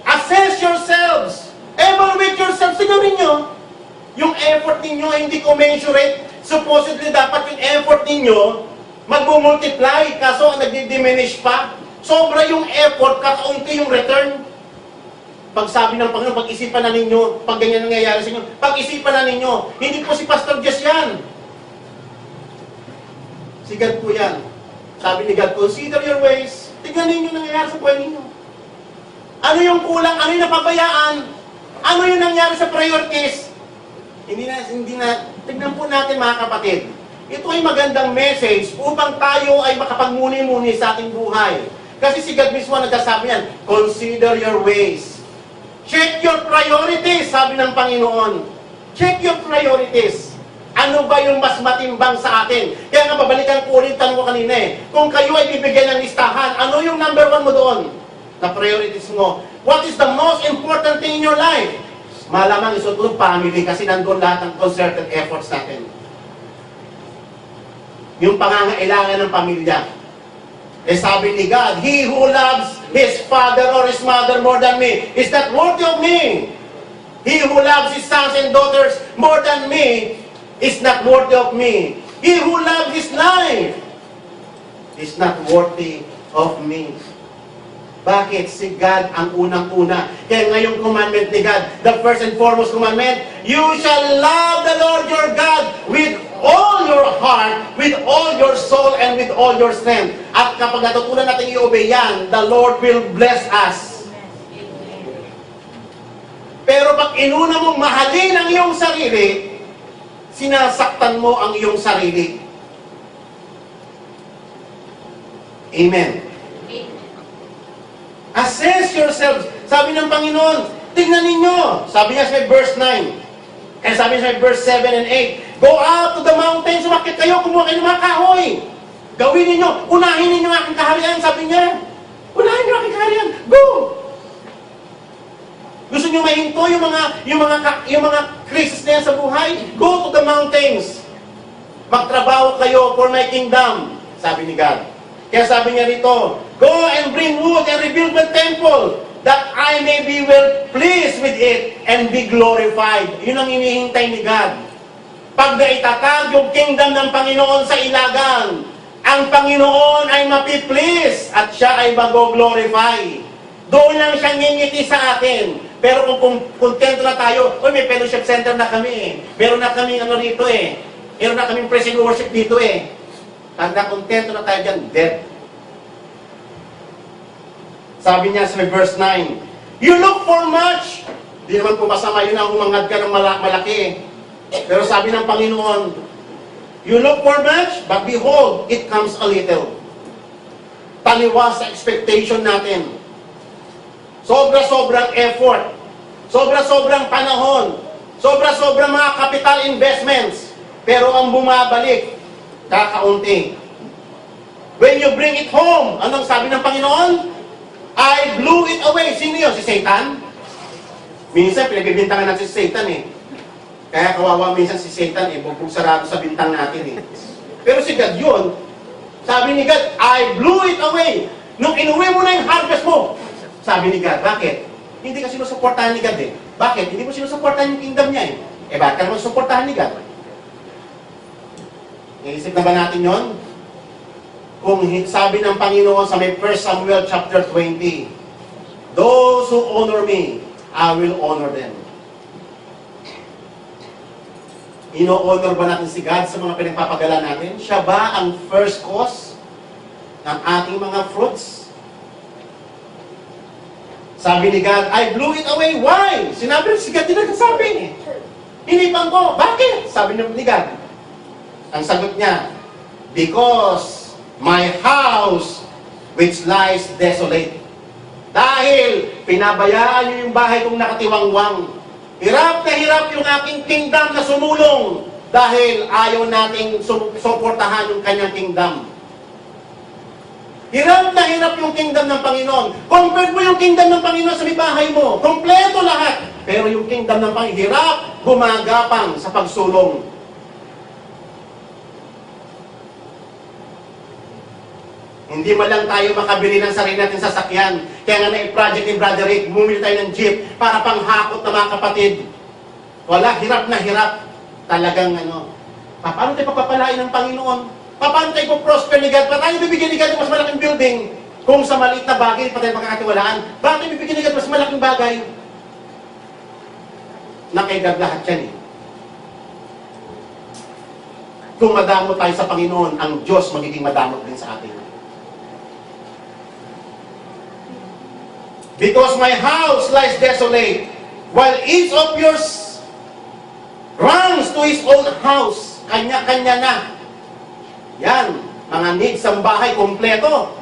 assess yourselves. Evaluate yourselves. Siguro nyo, yung effort ninyo ay hindi commensurate. Supposedly, dapat yung effort ninyo mag-multiply, kaso nagdi-diminish pa. Sobra yung effort, kakaunti yung return. Pag sabi ng Panginoon, pag-isipan na ninyo, pag ganyan nangyayari sa inyo, pag-isipan na ninyo. Hindi po si Pastor Jess yan. Si God po yan. Sabi ni God, consider your ways. Tignan ninyo nangyayari sa buhay ninyo. Ano yung kulang? Ano yung napabayaan? Ano yung nangyari sa priorities? Hindi na, tignan po natin mga kapatid. Ito ay magandang message upang tayo ay makapagmuni-muni sa ating buhay. Kasi si God mismo nagsasabi yan, consider your ways. Check your priorities, sabi ng Panginoon. Check your priorities. Ano ba yung mas matimbang sa atin? Kaya nga babalikan ko ulit tanong ko kanina eh. Kung kayo ay bibigyan ng listahan, ano yung number 1 mo doon? Na priorities mo. What is the most important thing in your life? Malamang isuot ko family kasi nandun lahat ng concerted efforts natin. Yung pangangailangan ng pamilya. Eh sabi ni God, he who loves his father or his mother more than me is not worthy of me. He who loves his sons and daughters more than me is not worthy of me. He who loves his life is not worthy of me. Bakit? Si God ang unang-una. Kaya ngayong commandment ni God, the first and foremost commandment, you shall love the Lord your God with all your heart, with all your soul, and with all your strength. At kapag natutunan natin i-obey yan, the Lord will bless us. Pero pag inuna mong mahalin ang iyong sarili, sinasaktan mo ang iyong sarili. Amen. Assess yourselves. Sabi ng Panginoon, tingnan ninyo. Sabi niya sa verse 9. Kaya sabi niya sa verse 7 and 8, go out to the mountains, sumakit kayo, kumuha kayo ng mga kahoy. Gawin ninyo, unahin ninyo ang aking kaharian, sabi niya. Unahin niyo ang aking kaharian. Go! Gusto niyo mahinto yung mga crisis na yan sa buhay? Go to the mountains. Magtrabaho kayo for my kingdom, sabi ni God. Kaya sabi niya rito, go and bring wood and rebuild my temple, that I may be well pleased with it and be glorified. Yun ang hinihintay ni God. Pag naitatag yung kingdom ng Panginoon sa ilagan, ang Panginoon ay mapiplease at siya ay mag-glorify. Doon lang siya ngingiti sa atin. Pero kung kontento na tayo, may fellowship center na kami eh. Meron na kami rito eh. Meron na kaming praise and worship dito eh. Pag nakontento na tayo dyan, dead. Sabi niya sa verse 9, you look for much. Di naman po masama yun ang humangad ka ng malaki. Pero sabi ng Panginoon, you look for much, but behold, it comes a little. Taliwas sa expectation natin. Sobra-sobrang effort. Sobra-sobrang panahon. Sobra-sobrang mga capital investments. Pero ang bumabalik, kakaunti. When you bring it home, anong sabi ng Panginoon? I blew it away. Sino yun? Si Satan? Minsan, pinagbibintangan natin si Satan eh. Kaya kawawa minsan si Satan eh, bugbog sarado sa bintang natin eh. Pero si God yun, sabi ni God, I blew it away. Nung inuwi mo na yung harvest mo, sabi ni God, bakit? Hindi ka sinusuportahan ni God eh. Bakit? Hindi mo sinusuportahan yung kingdom niya eh. Bakit ka naman suportahan ni God? Naisip na ba natin yon? Kung sabi ng Panginoon sa may 1 Samuel chapter 20, those who honor me, I will honor them. Ino-honor ba natin si God sa mga pinagpapagala natin? Siya ba ang first cause ng ating mga fruits? Sabi ni God, I blew it away. Why? Sinabi si God, din nagsasabi. Hinipan ko. Bakit? Sabi ni God. Ang sagot niya, because my house which lies desolate. Dahil pinabayaan niyo yung bahay kong nakatiwangwang. Hirap na hirap yung aking kingdom na sumulong dahil ayaw nating suportahan yung kanyang kingdom. Hirap na hirap yung kingdom ng Panginoon. Compare mo yung kingdom ng Panginoon sa bahay mo. Kompleto lahat. Pero yung kingdom ng Panginoon, hirap gumagapang sa pagsulong. Hindi man lang tayo makabili ng sarili natin sasakyan. Kaya nga na-project ni Brother Rick, bumili tayo ng jeep para panghakot na mga kapatid. Wala, hirap na hirap. Talagang paano tayo pagpapalain ng Panginoon? Paano tayo prosper ni God? Paano bibigyan ni God ng mas malaking building? Kung sa maliit na bagay, pa tayo makakatiwalaan. Bakit bibigyan ni God mas malaking bagay? Na kay God lahat yan eh. Kung madamot tayo sa Panginoon, ang Diyos magiging madamot din sa atin. Because my house lies desolate, while each of yours runs to his own house. Kanya-kanya na. Yan, mga needs ng bahay, kompleto.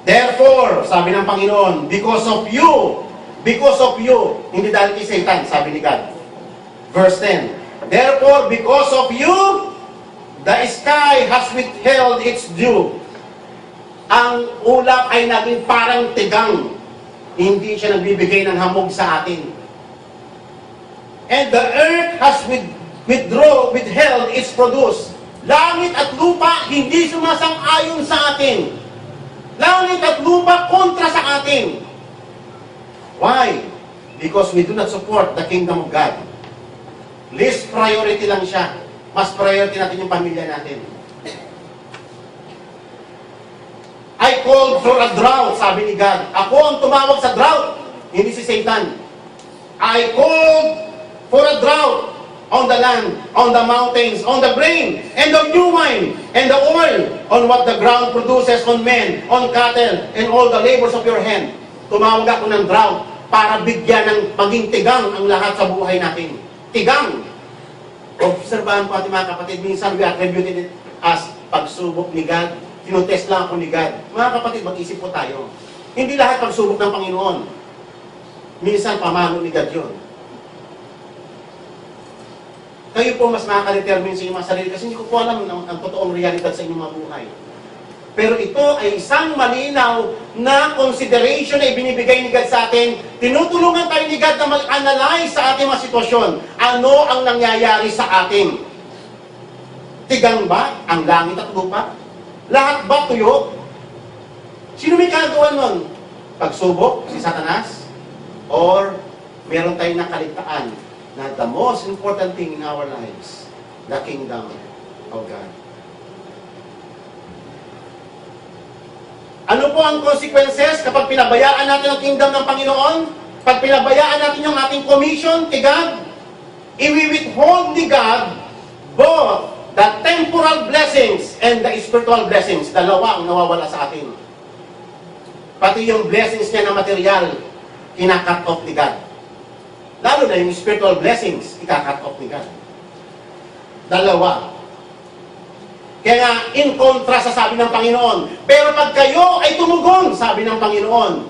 Therefore, sabi ng Panginoon, because of you, hindi dahil kay Satan, sabi ni God. Verse 10, therefore, because of you, the sky has withheld its dew. Ang ulap ay naging parang tigang. Hindi siya nagbibigay ng hamog sa atin. And the earth has withheld its produce. Langit at lupa hindi sumasang-ayon sa atin. Langit at lupa kontra sa atin. Why? Because we do not support the kingdom of God. Least priority lang siya. Mas priority natin yung pamilya natin. I called for a drought, sabi ni God. Ako ang tumawag sa drought, hindi si Satan. I called for a drought on the land, on the mountains, on the grain, and the new wine, and the oil, on what the ground produces, on men, on cattle, and all the labors of your hand. Tumawag ako ng drought para bigyan ng maging tigang ang lahat sa buhay natin. Tigang. Obserbahan po ating mga kapatid, minsan we attributed it as pagsubok ni God. tinotest lang ako ni God. Mga kapatid, mag-isip po tayo. Hindi lahat pagsubok ng Panginoon. Minsan, pamano ni God yun. Kayo po mas makaka-determine sa inyong mga sarili kasi hindi ko po alam ang totoong realidad sa inyong mga buhay. Pero ito ay isang malinaw na consideration na ibinibigay ni God sa atin. Tinutulungan tayo ni God na mag-analyze sa ating mga sitwasyon. Ano ang nangyayari sa atin? Tigang ba ang langit at lupa? Lahat ba tuyo? Sino may kagawa nun? Pagsubok? Si Satanas? Or meron tayong nakaligtaan na the most important thing in our lives, the kingdom of God. Ano po ang consequences kapag pinabayaan natin ang kingdom ng Panginoon? Pag pinabayaan natin yung ating commission kay God, i-withhold ni God both the temporal blessings and the spiritual blessings. Dalawa ang nawawala sa atin. Pati yung blessings niya na material, kinakat off ni God. Lalo na yung spiritual blessings, ikakat off ni God. Dalawa. Kaya nga, in contrast sa sabi ng Panginoon, pero pag kayo ay tumugon, sabi ng Panginoon,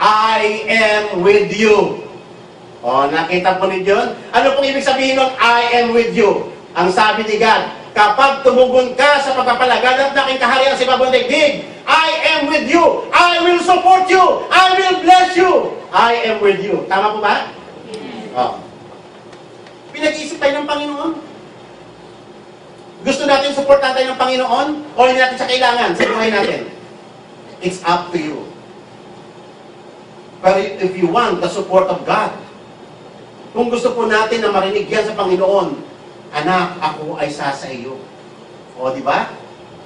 I am with you. O, nakita po ninyo yun? Ano pong ibig sabihin ng I am with you? Ang sabi ni God, kapag tumugon ka sa pagpapalaganap ng aking kaharian sa ibabang daigdig, I am with you. I will support you. I will bless you. I am with you. Tama po ba? O. Pinag-iisip tayo ng Panginoon. Gusto natin supportan tayo ng Panginoon o hindi natin siya kailangan sa buhay natin? It's up to you. But if you want the support of God, kung gusto po natin na marinig yan sa Panginoon, anak, ako ay sa iyo. O, di ba?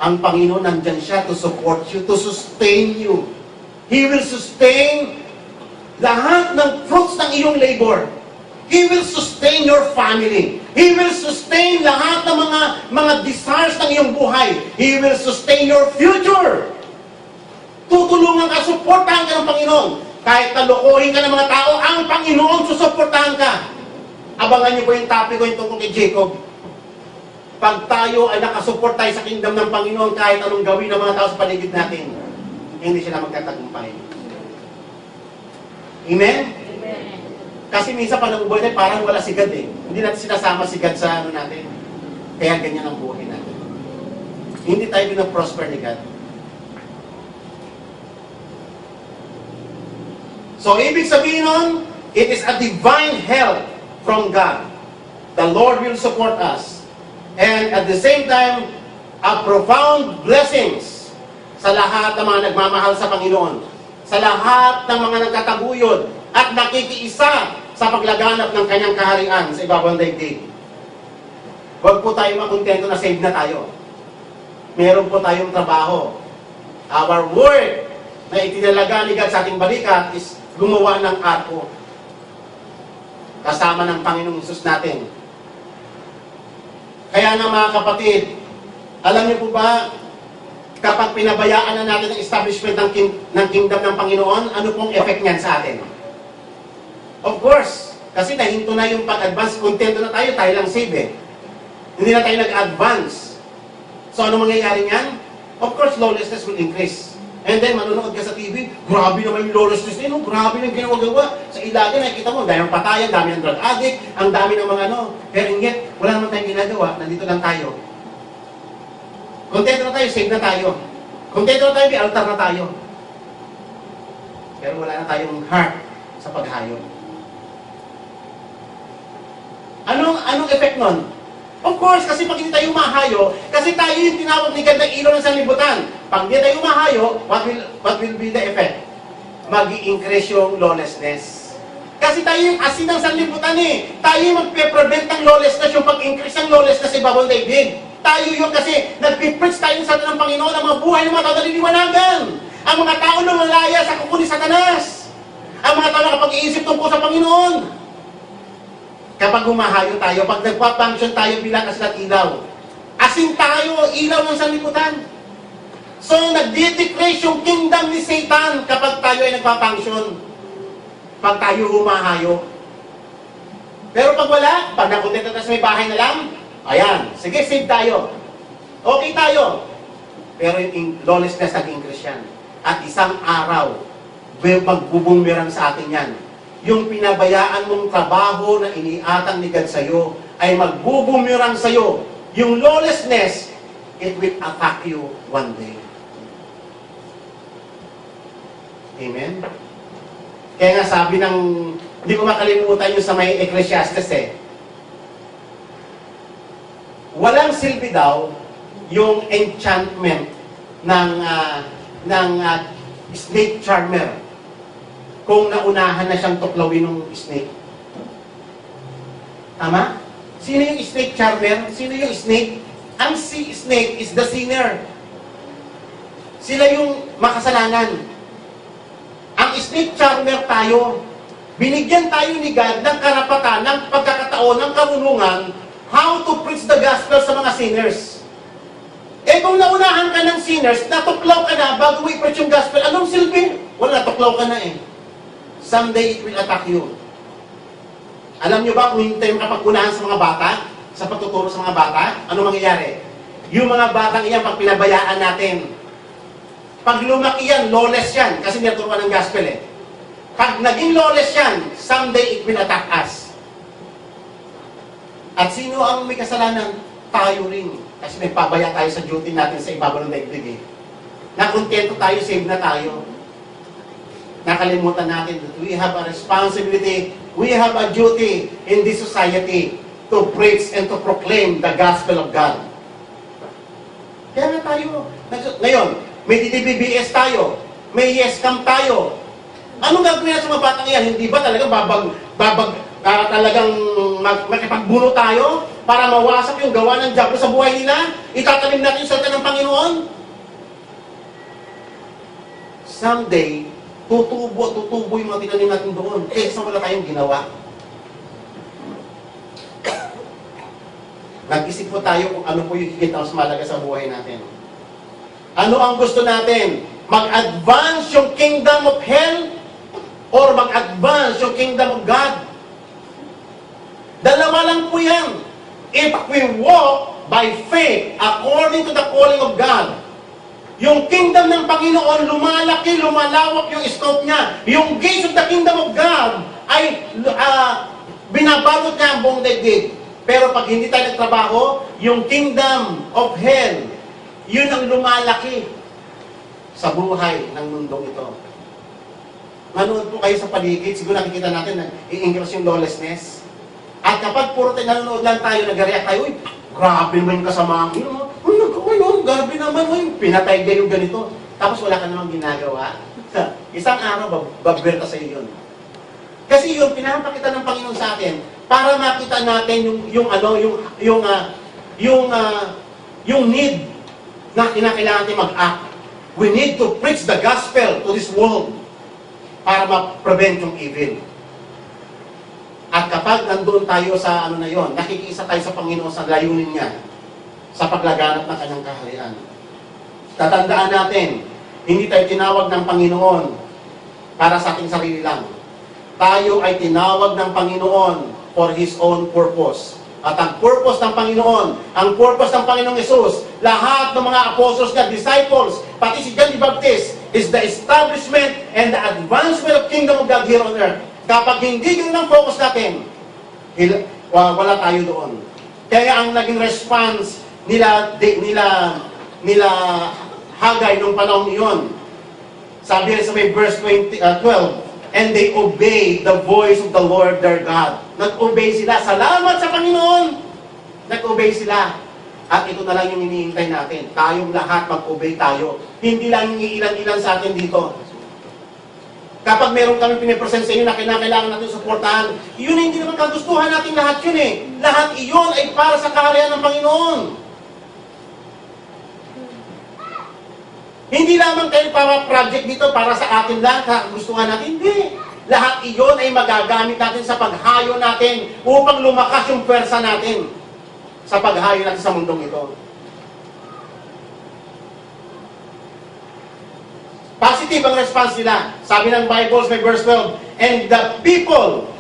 Ang Panginoon nandyan siya to support you, to sustain you. He will sustain lahat ng fruits ng iyong labor. He will sustain your family. He will sustain lahat ng mga desires ng iyong buhay. He will sustain your future. Tutulungan ka, suportahan ka ng Panginoon. Kahit talukuhin ka ng mga tao, ang Panginoon susuportahan ka. Abangan niyo po yung topic ko yung tungkol kay Jacob. Pag tayo ay nakasupport tayo sa kingdom ng Panginoon, kahit anong gawin ng mga tao sa paligid natin, hindi sila magtatagumpay. Amen? Kasi minsan pa ng buhay natin, parang wala si God eh. Hindi natin sinasama si God sa ano natin. Kaya ganyan ang buhay natin. Hindi tayo pinaprosper ni God. So, ibig sabihin nun, it is a divine help from God. The Lord will support us. And at the same time, a profound blessings sa lahat ng mga nagmamahal sa Panginoon. Sa lahat ng mga nagtataguyod at nakikiisa sa paglaganap ng kanyang kaharian sa ibabang daigdig. Huwag po tayo makontento na save na tayo. Meron po tayong trabaho. Our work na itinalaga ni God sa ating balikat is gumawa ng arko. Kasama ng Panginoong Hesus natin. Kaya nga mga kapatid, alam niyo po ba, kapag pinabayaan na natin ang establishment ng kingdom ng Panginoon, ano pong effect niyan sa atin? Of course, kasi nahinto na yung pag-advance, kontento na tayo lang save eh. Hindi na tayo nag-advance. So ano mangyayari niyan? Of course, lawlessness will increase. And then, manonood ka sa TV, grabe naman yung lawlessness nila, grabe ng ginawa-gawa. Sa ilaga, nakikita mo, dami ng patayan, dami ng drug addict, ang dami ng mga ano. Pero yet, wala naman tayong ginagawa, nandito lang tayo. Kontento na tayo, save na tayo. Kontento na tayo, may altar na tayo. Pero wala na tayong heart sa paghayo. Anong effect nun? Of course, kasi pag hindi tayo umahayo, kasi tayo yung tinawag ni God na ilaw ng sanlibutan. Pag hindi tayo umahayo, what will be the effect? Mag-i-increase yung lawlessness. Kasi tayo yung asin ng sanlibutan eh. Tayo yung magpe-prevent ng lawlessness, yung pag-increase ng lawlessness sa ibabang daigdig. Tayo yung kasi nagpipreach tayo sa atin ng Panginoon ang mga buhay ng mga tao naliliwanagan. Ang mga tao na malaya sa kuko ni Satanas. Ang mga tao na kapag-iisip tungkol sa Panginoon. Kapag humahayo tayo, pag nagpa-function tayo bilang asin at ilaw, asin tayo, ilaw ng sanlibutan. So, nag-decrease yung kingdom ni Satan kapag tayo ay nagpa-function. Pag tayo humahayo. Pero pag wala, pag nakontento tayo sa may bahay na lang, ayan, sige, save tayo. Okay tayo. pero yung lawlessness nag-increase yan. At isang araw, magbubumirang sa atin yan. Yung pinabayaan mong trabaho na iniatang ni God sa'yo, ay magbubumirang sa'yo. Yung lawlessness, it will attack you one day. Amen? Kaya nga sabi ng, hindi ko makalimutan yung sa may Ecclesiastes walang silbi daw yung enchantment ng snake charmer kung naunahan na siyang tuklawin ng snake. Tama? Sino yung snake charmer? Sino yung snake? Ang snake is the sinner. Sila yung makasalanan. Ang snake charmer tayo. Binigyan tayo ni God ng karapatan, ng pagkakataon, ng karunungan, how to preach the gospel sa mga sinners. Eh kung naunahan ka ng sinners, natuklaw ka na bago mo i-preach yung gospel, anong silbi? Wala, natuklaw ka na eh. Someday it will attack you. Alam nyo ba kung hindi tayo makapag-unahan sa mga bata, sa pagtuturo sa mga bata, ano mangyayari? Yung mga batang iyan, pag pinabayaan natin, pag lumaki yan, lawless yan, kasi niaturuan ng gospel eh. Pag naging lawless yan, someday it will attack us. At sino ang may kasalanan? Tayo rin. Kasi nagpabaya tayo sa duty natin sa ibabaw ng daigdig eh. Nakontento tayo, save na tayo. Nakalimutan natin that we have a responsibility, we have a duty in this society to preach and to proclaim the gospel of God. Kaya nga tayo, ngayon, may DDBBS tayo, may YesCam tayo. Anong gagawin natin sa mga batang yan? Hindi ba talaga talagang makipagbuno tayo para mawasak yung gawa ng diablo sa buhay nila? Itatanim natin yung salita ng Panginoon? Someday, tutubo yung mga tinanim natin doon. Kaysa wala tayong ginawa. Nag-isip po tayo kung ano po yung higit na mas malaga sa buhay natin. Ano ang gusto natin? Mag-advance yung kingdom of hell or mag-advance yung kingdom of God? Dalawa lang po yan. If we walk by faith according to the calling of God, yung kingdom ng Panginoon, lumalaki, lumalawak yung scope niya. Yung gates of the kingdom of God ay binabalot niya ang buong daigdig. Pero pag hindi tayo nagtrabaho, yung kingdom of hell, yun ang lumalaki sa buhay ng mundong ito. Manood po kayo sa paligid, siguro nakikita natin na i-increase yung lawlessness. At kapag puro tayo nanonood lang tayo, nag-react tayo, uy, grabe naman yung kasama ang ino, grabe naman, pinatay kayo yung ganito. Tapos wala ka namang ginagawa. Isang araw, babwer ka sa iyo yun. Kasi yun, pinapakita ng Panginoon sa atin, para makita natin yung need na kinakailangan natin mag-act. We need to preach the gospel to this world para ma-prevent yung evil. At kapag nandun tayo sa ano na yon, nakikiisa tayo sa Panginoon sa layunin niya, sa paglaganap ng kanyang kaharian. Tatandaan natin, hindi tayo tinawag ng Panginoon para sa ating sarili lang. Tayo ay tinawag ng Panginoon for His own purpose. At ang purpose ng Panginoon, ang purpose ng Panginoong Yesus, lahat ng mga apostles niya, disciples, pati si John the Baptist, is the establishment and the advancement of kingdom of God here on earth. Kapag hindi yun ang focus natin, wala tayo doon. Kaya ang naging response nila Hagay nung panahon iyon, sabi sa may verse 12, and they obeyed the voice of the Lord their God. Nag-obey sila. Salamat sa Panginoon! Nag-obey sila. At ito na lang yung iniintay natin. Tayong lahat mag-obey tayo. Hindi lang yung ilan-ilan sa atin dito. Kapag meron kami pinipresent sa inyo na kailangan natin suportahan, yun hindi naman kagustuhan natin lahat yun eh. Lahat iyon ay para sa kaharian ng Panginoon. Hindi lamang kayo para project dito para sa atin lang, kagustuhan natin. Hindi. Lahat iyon ay magagamit natin sa paghayo natin upang lumakas yung pwersa natin sa paghayo natin sa mundong ito. Positive ang response nila. Sabi ng Bible, may verse 12, and the people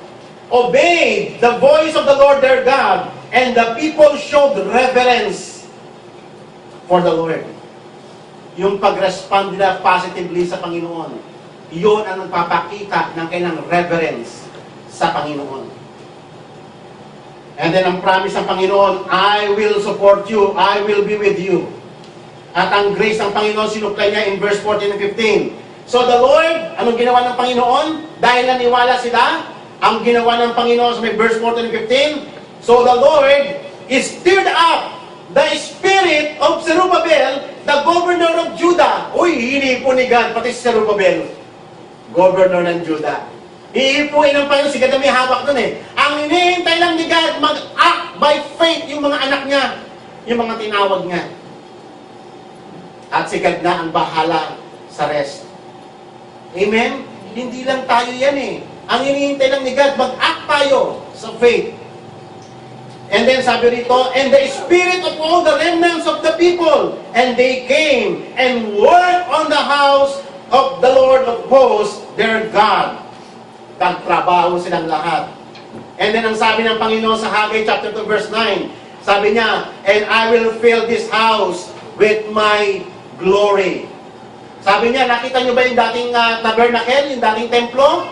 obeyed the voice of the Lord their God, and the people showed reverence for the Lord. yung pag-respond nila positively sa Panginoon. Iyon ang nagpapakita ng kailang reverence sa Panginoon. And then ang promise ng Panginoon, I will support you, I will be with you. At ang grace ng Panginoon, sinuklay niya in verse 14 and 15. So the Lord, anong ginawa ng Panginoon? Dahil naniwala sila, ang ginawa ng Panginoon sa may verse 14 and 15, so the Lord is stirred up the spirit of Zerubbabel, the governor of Judah. Uy, hinipo ni God, pati si Zerubbabel, governor ng Judah. Iipuin ng Panginoon, si God na may hawak doon eh. Ang hinihintay lang ni God, mag-act by faith yung mga anak niya, yung mga tinawag niya. At si God na ang bahala sa rest. Amen? Hindi lang tayo yan eh. Ang hinihintay lang ni God, mag-act tayo sa faith. And then sabi rito, and the spirit of all the remnants of the people, and they came and worked on the house of the Lord of hosts, their God. Nagtrabaho silang lahat. And then ang sabi ng Panginoon sa Haggai chapter 2 verse 9, sabi niya, and I will fill this house with my glory. Sabi niya, nakita niyo ba yung dating tabernacle, yung dating templo?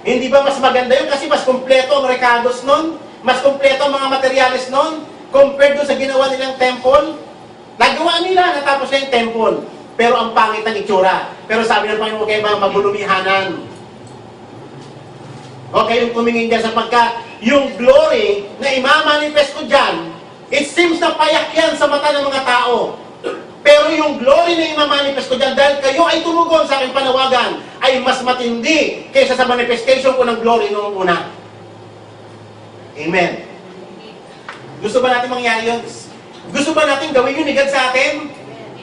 Hindi ba mas maganda yun? Kasi mas kompleto ang recados nun. Mas kompleto ang mga materyales nun. Compared doon sa ginawa nilang temple. Nagawa nila, natapos na yung temple. Pero ang pangit ng itsura. Pero sabi ng Panginoon, kayo mga magulumihanan. Okay, yung tumingin dyan sapagkat yung glory na imamanifest ko dyan, it seems na payak yan sa mata ng mga tao. Pero yung glory na imamanifest ko dyan, dahil kayo ay tumugon sa aking panawagan, ay mas matindi kaysa sa manifestation ko ng glory noong una. Amen. Gusto ba natin mangyari yun? Gusto ba natin gawin yun ni God sa atin?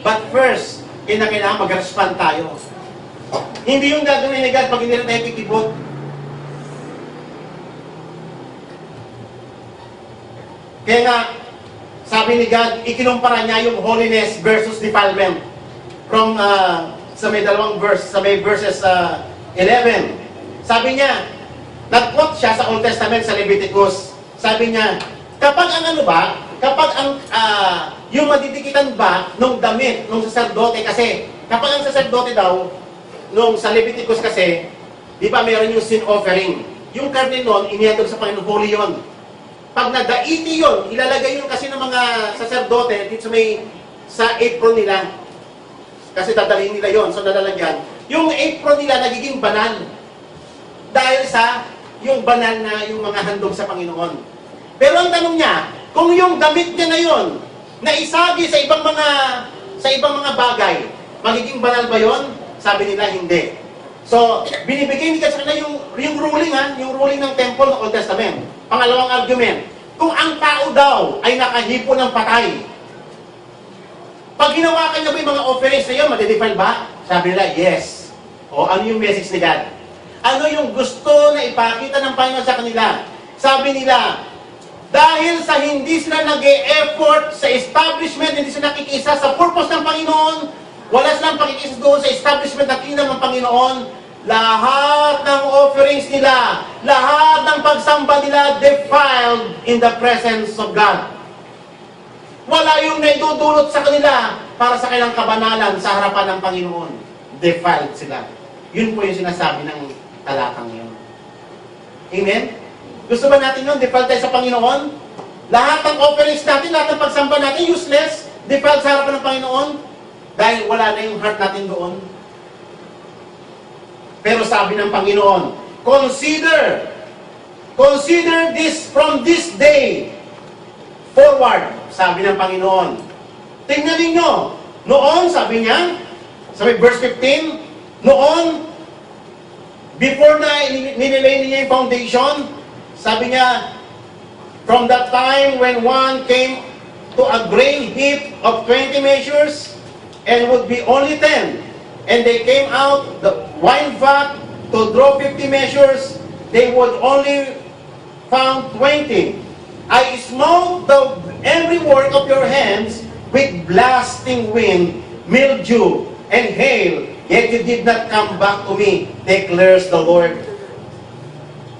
But first, kailangan mag-respond tayo. Hindi yung gagawin ni God pag hindi na tayo kikibot. Kaya nga, sabi ni God, ikinumpara niya yung holiness versus defilement. From, sa may dalawang verse, sa may verses 11. Sabi niya, nag-quote siya sa Old Testament, sa Leviticus. Sabi niya, kapag ang yung madidikitan ba nung damit, nung saserdote kasi, kapag ang saserdote daw, nung sa Leviticus kasi, di ba meron yung sin offering. Yung karne nun, inihatog sa Panginoon, holy yun. Pag nadaiti yun, ilalagay yun kasi ng mga saserdote dito sa apron nila. Kasi dadalhin nila yun, so nalalagyan. Yung apron nila nagiging banal. Dahil sa yung banal na yung mga handog sa Panginoon. Pero ang tanong niya, kung yung damit niya na yun, na isagi sa ibang mga bagay, magiging banal ba yun? Sabi nila, hindi. So, binibigay ni God sa kanila yung ruling ng temple ng Old Testament. Pangalawang argument, kung ang tao daw ay nakahipo ng patay, pag ginawakan niya ba yung mga offerings na yun, madedefile ba? Sabi nila, yes. O ano yung message ni God? Ano yung gusto na ipakita ng Panginoon sa kanila? Sabi nila, dahil sa hindi sila nag-e-effort sa establishment, hindi sila nakikisa sa purpose ng Panginoon, wala silang pakikisa doon sa establishment ng kingdom ng Panginoon, lahat ng offerings nila, lahat ng pagsamba nila defiled in the presence of God. Wala yung naidudulot sa kanila para sa kanilang kabanalan sa harapan ng Panginoon. Defiled sila. Yun po yung sinasabi ng talatang yun. Amen? Gusto ba natin yun? Defiled tayo sa Panginoon? Lahat ng offerings natin, lahat ng pagsamba natin, useless, defiled sa harapan ng Panginoon, dahil wala na yung heart natin doon. Pero sabi ng Panginoon, consider this from this day forward, sabi ng Panginoon. Tingnan ninyo, noon, sabi niya, sa verse 15, noon, before na nililay niya yung foundation, sabi niya, from that time when one came to a grain heap of 20 measures, and would be only 10, and they came out the wine vat to draw 50 measures, they would only found 20. I smote every work of your hands with blasting wind, mildew, and hail, yet you did not come back to me, declares the Lord.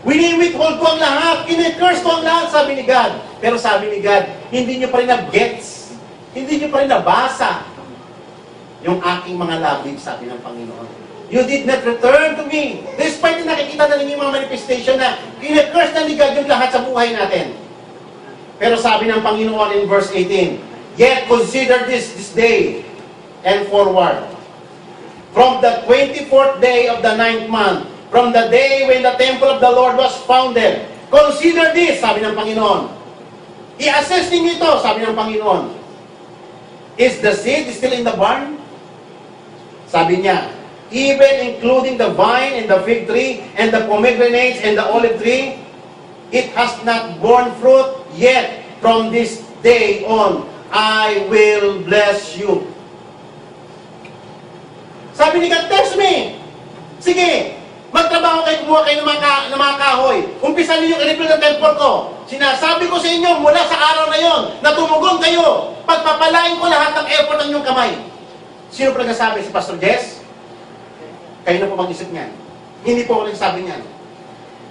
Wini-withhold ko ang lahat, kine-curse ko ang lahat, sabi ni God. Pero sabi ni God, hindi nyo pa rin na-gets, hindi nyo pa rin nabasa. yung aking mga labig, sabi ng Panginoon. You did not return to me. Despite na nakikita na ninyo yung mga manifestation na kinecurse na ni God yung lahat sa buhay natin. Pero sabi ng Panginoon in verse 18, yet consider this day and forward. From the 24th day of the 9th month, from the day when the temple of the Lord was founded, consider this, sabi ng Panginoon. I-assess ninyo ito, sabi ng Panginoon. Is the seed still in the barn? Sabi niya, even including the vine and the fig tree and the pomegranates and the olive tree, it has not borne fruit yet. From this day on, I will bless you. Sabi ni God, test me. Sige, magtrabaho kayo, kumuha kayo ng mga kahoy. Umpisa niyo i-rebuild ang temple ko. Sinasabi ko sa inyo, mula sa araw na yon, na tumugon kayo, pagpapalain ko lahat ng effort ng inyong kamay. Sino pa nagsasabi? Si Pastor Jess? Kayo na po mag-isip niyan. Hindi po ako nagsasabi niyan.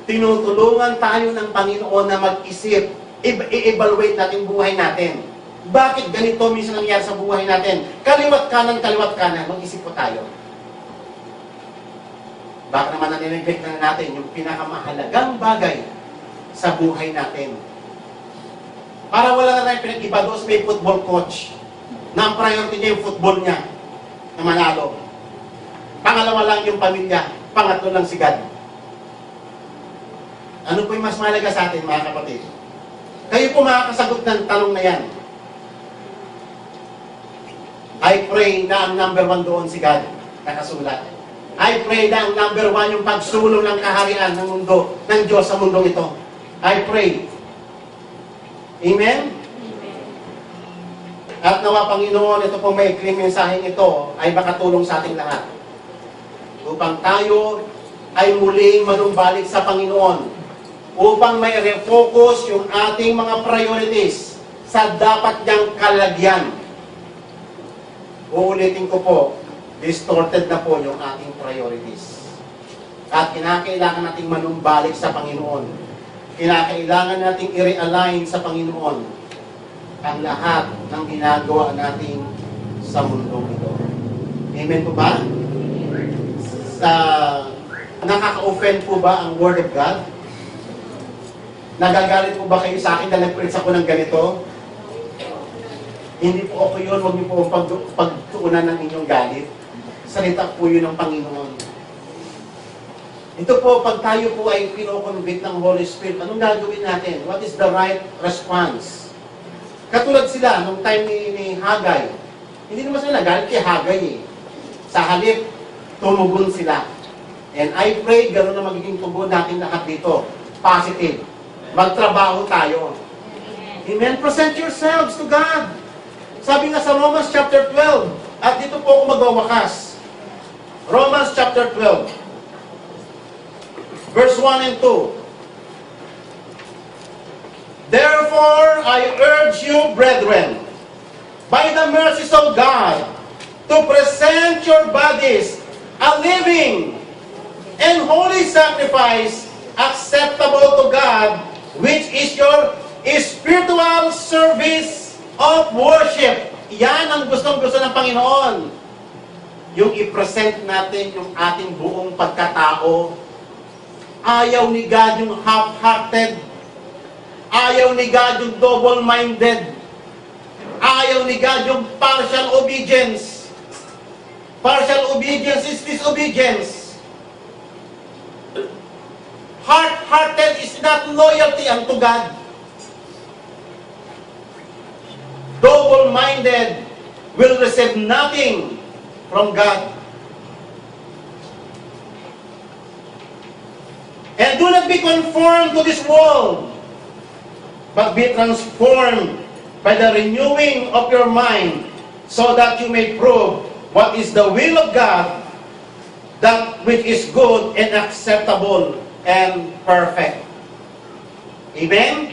Tinutulungan tayo ng Panginoon na mag-isip, i-evaluate natin buhay natin. Bakit ganito minsan nangyari sa buhay natin? Kaliwat kanan, mag-isip po tayo. Baka naman na-neglect na natin yung pinakamahalagang bagay sa buhay natin. Para wala na tayong pinag-iba doon sa may football coach na ang priority niya yung football niya na manalo. Pangalawa lang yung pamilya, pangatlo lang si God. Ano po yung mas mahalaga sa atin, mga kapatid? Kayo po makakasagot ng tanong na yan. I pray na ang number 1 doon si God, nakasulat. I pray na ang number 1 yung pagsulong ng kaharian ng mundo, ng Diyos sa mundong ito. I pray. Amen? At nawa, Panginoon, ito pong may mensaheng ito ay makatulong sa ating lahat. Upang tayo ay muling manumbalik sa Panginoon. Upang may refocus yung ating mga priorities sa dapat niyang kalagyan. Uulitin ko po, distorted na po yung ating priorities. At kinakailangan nating manumbalik sa Panginoon. Kinakailangan nating i-realign sa Panginoon ang lahat ng ginagawa natin sa mundong ito. Amen po ba? Nakaka-offend po ba ang Word of God? Nagagalit po ba kayo sa akin dahil nag-preach ako ng ganito? Hindi po ako yun. Huwag niyo po pagtuunan ng inyong galit. Salita po yun ng Panginoon. Ito po, pag tayo po ay pinoconvict ng Holy Spirit, anong gagawin natin? What is the right response? Katulad sila, nung time ni Hagay. Hindi naman sila nagalit kay Hagay eh. Sa halip, tumugon sila. And I pray, gano'n na magiging tugon natin lahat dito. Positive. Magtrabaho tayo. Amen? Present yourselves to God. Sabi nga sa Romans chapter 12, at dito po ako magwawakas. Romans chapter 12, verse 1 and 2. Therefore, I urge you, brethren, by the mercies of God, to present your bodies a living and holy sacrifice acceptable to God, which is your spiritual service of worship. Yan ang gustong-gusto ng Panginoon. Yung i-present natin yung ating buong pagkatao. Ayaw ni God yung half-hearted. Ayaw ni God yung double-minded. Ayaw ni God yung partial obedience. Partial obedience is disobedience. Half-hearted is not loyalty unto God. Double-minded will receive nothing from God. And do not be conformed to this world, but be transformed by the renewing of your mind, so that you may prove what is the will of God, that which is good and acceptable and perfect. Amen?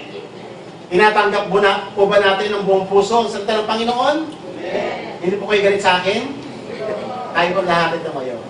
Tinatanggap po ba natin ng buong puso ang salita ng Panginoon? Amen. Hindi po kayo galit sa akin? Tayo po lahat ito ngayon.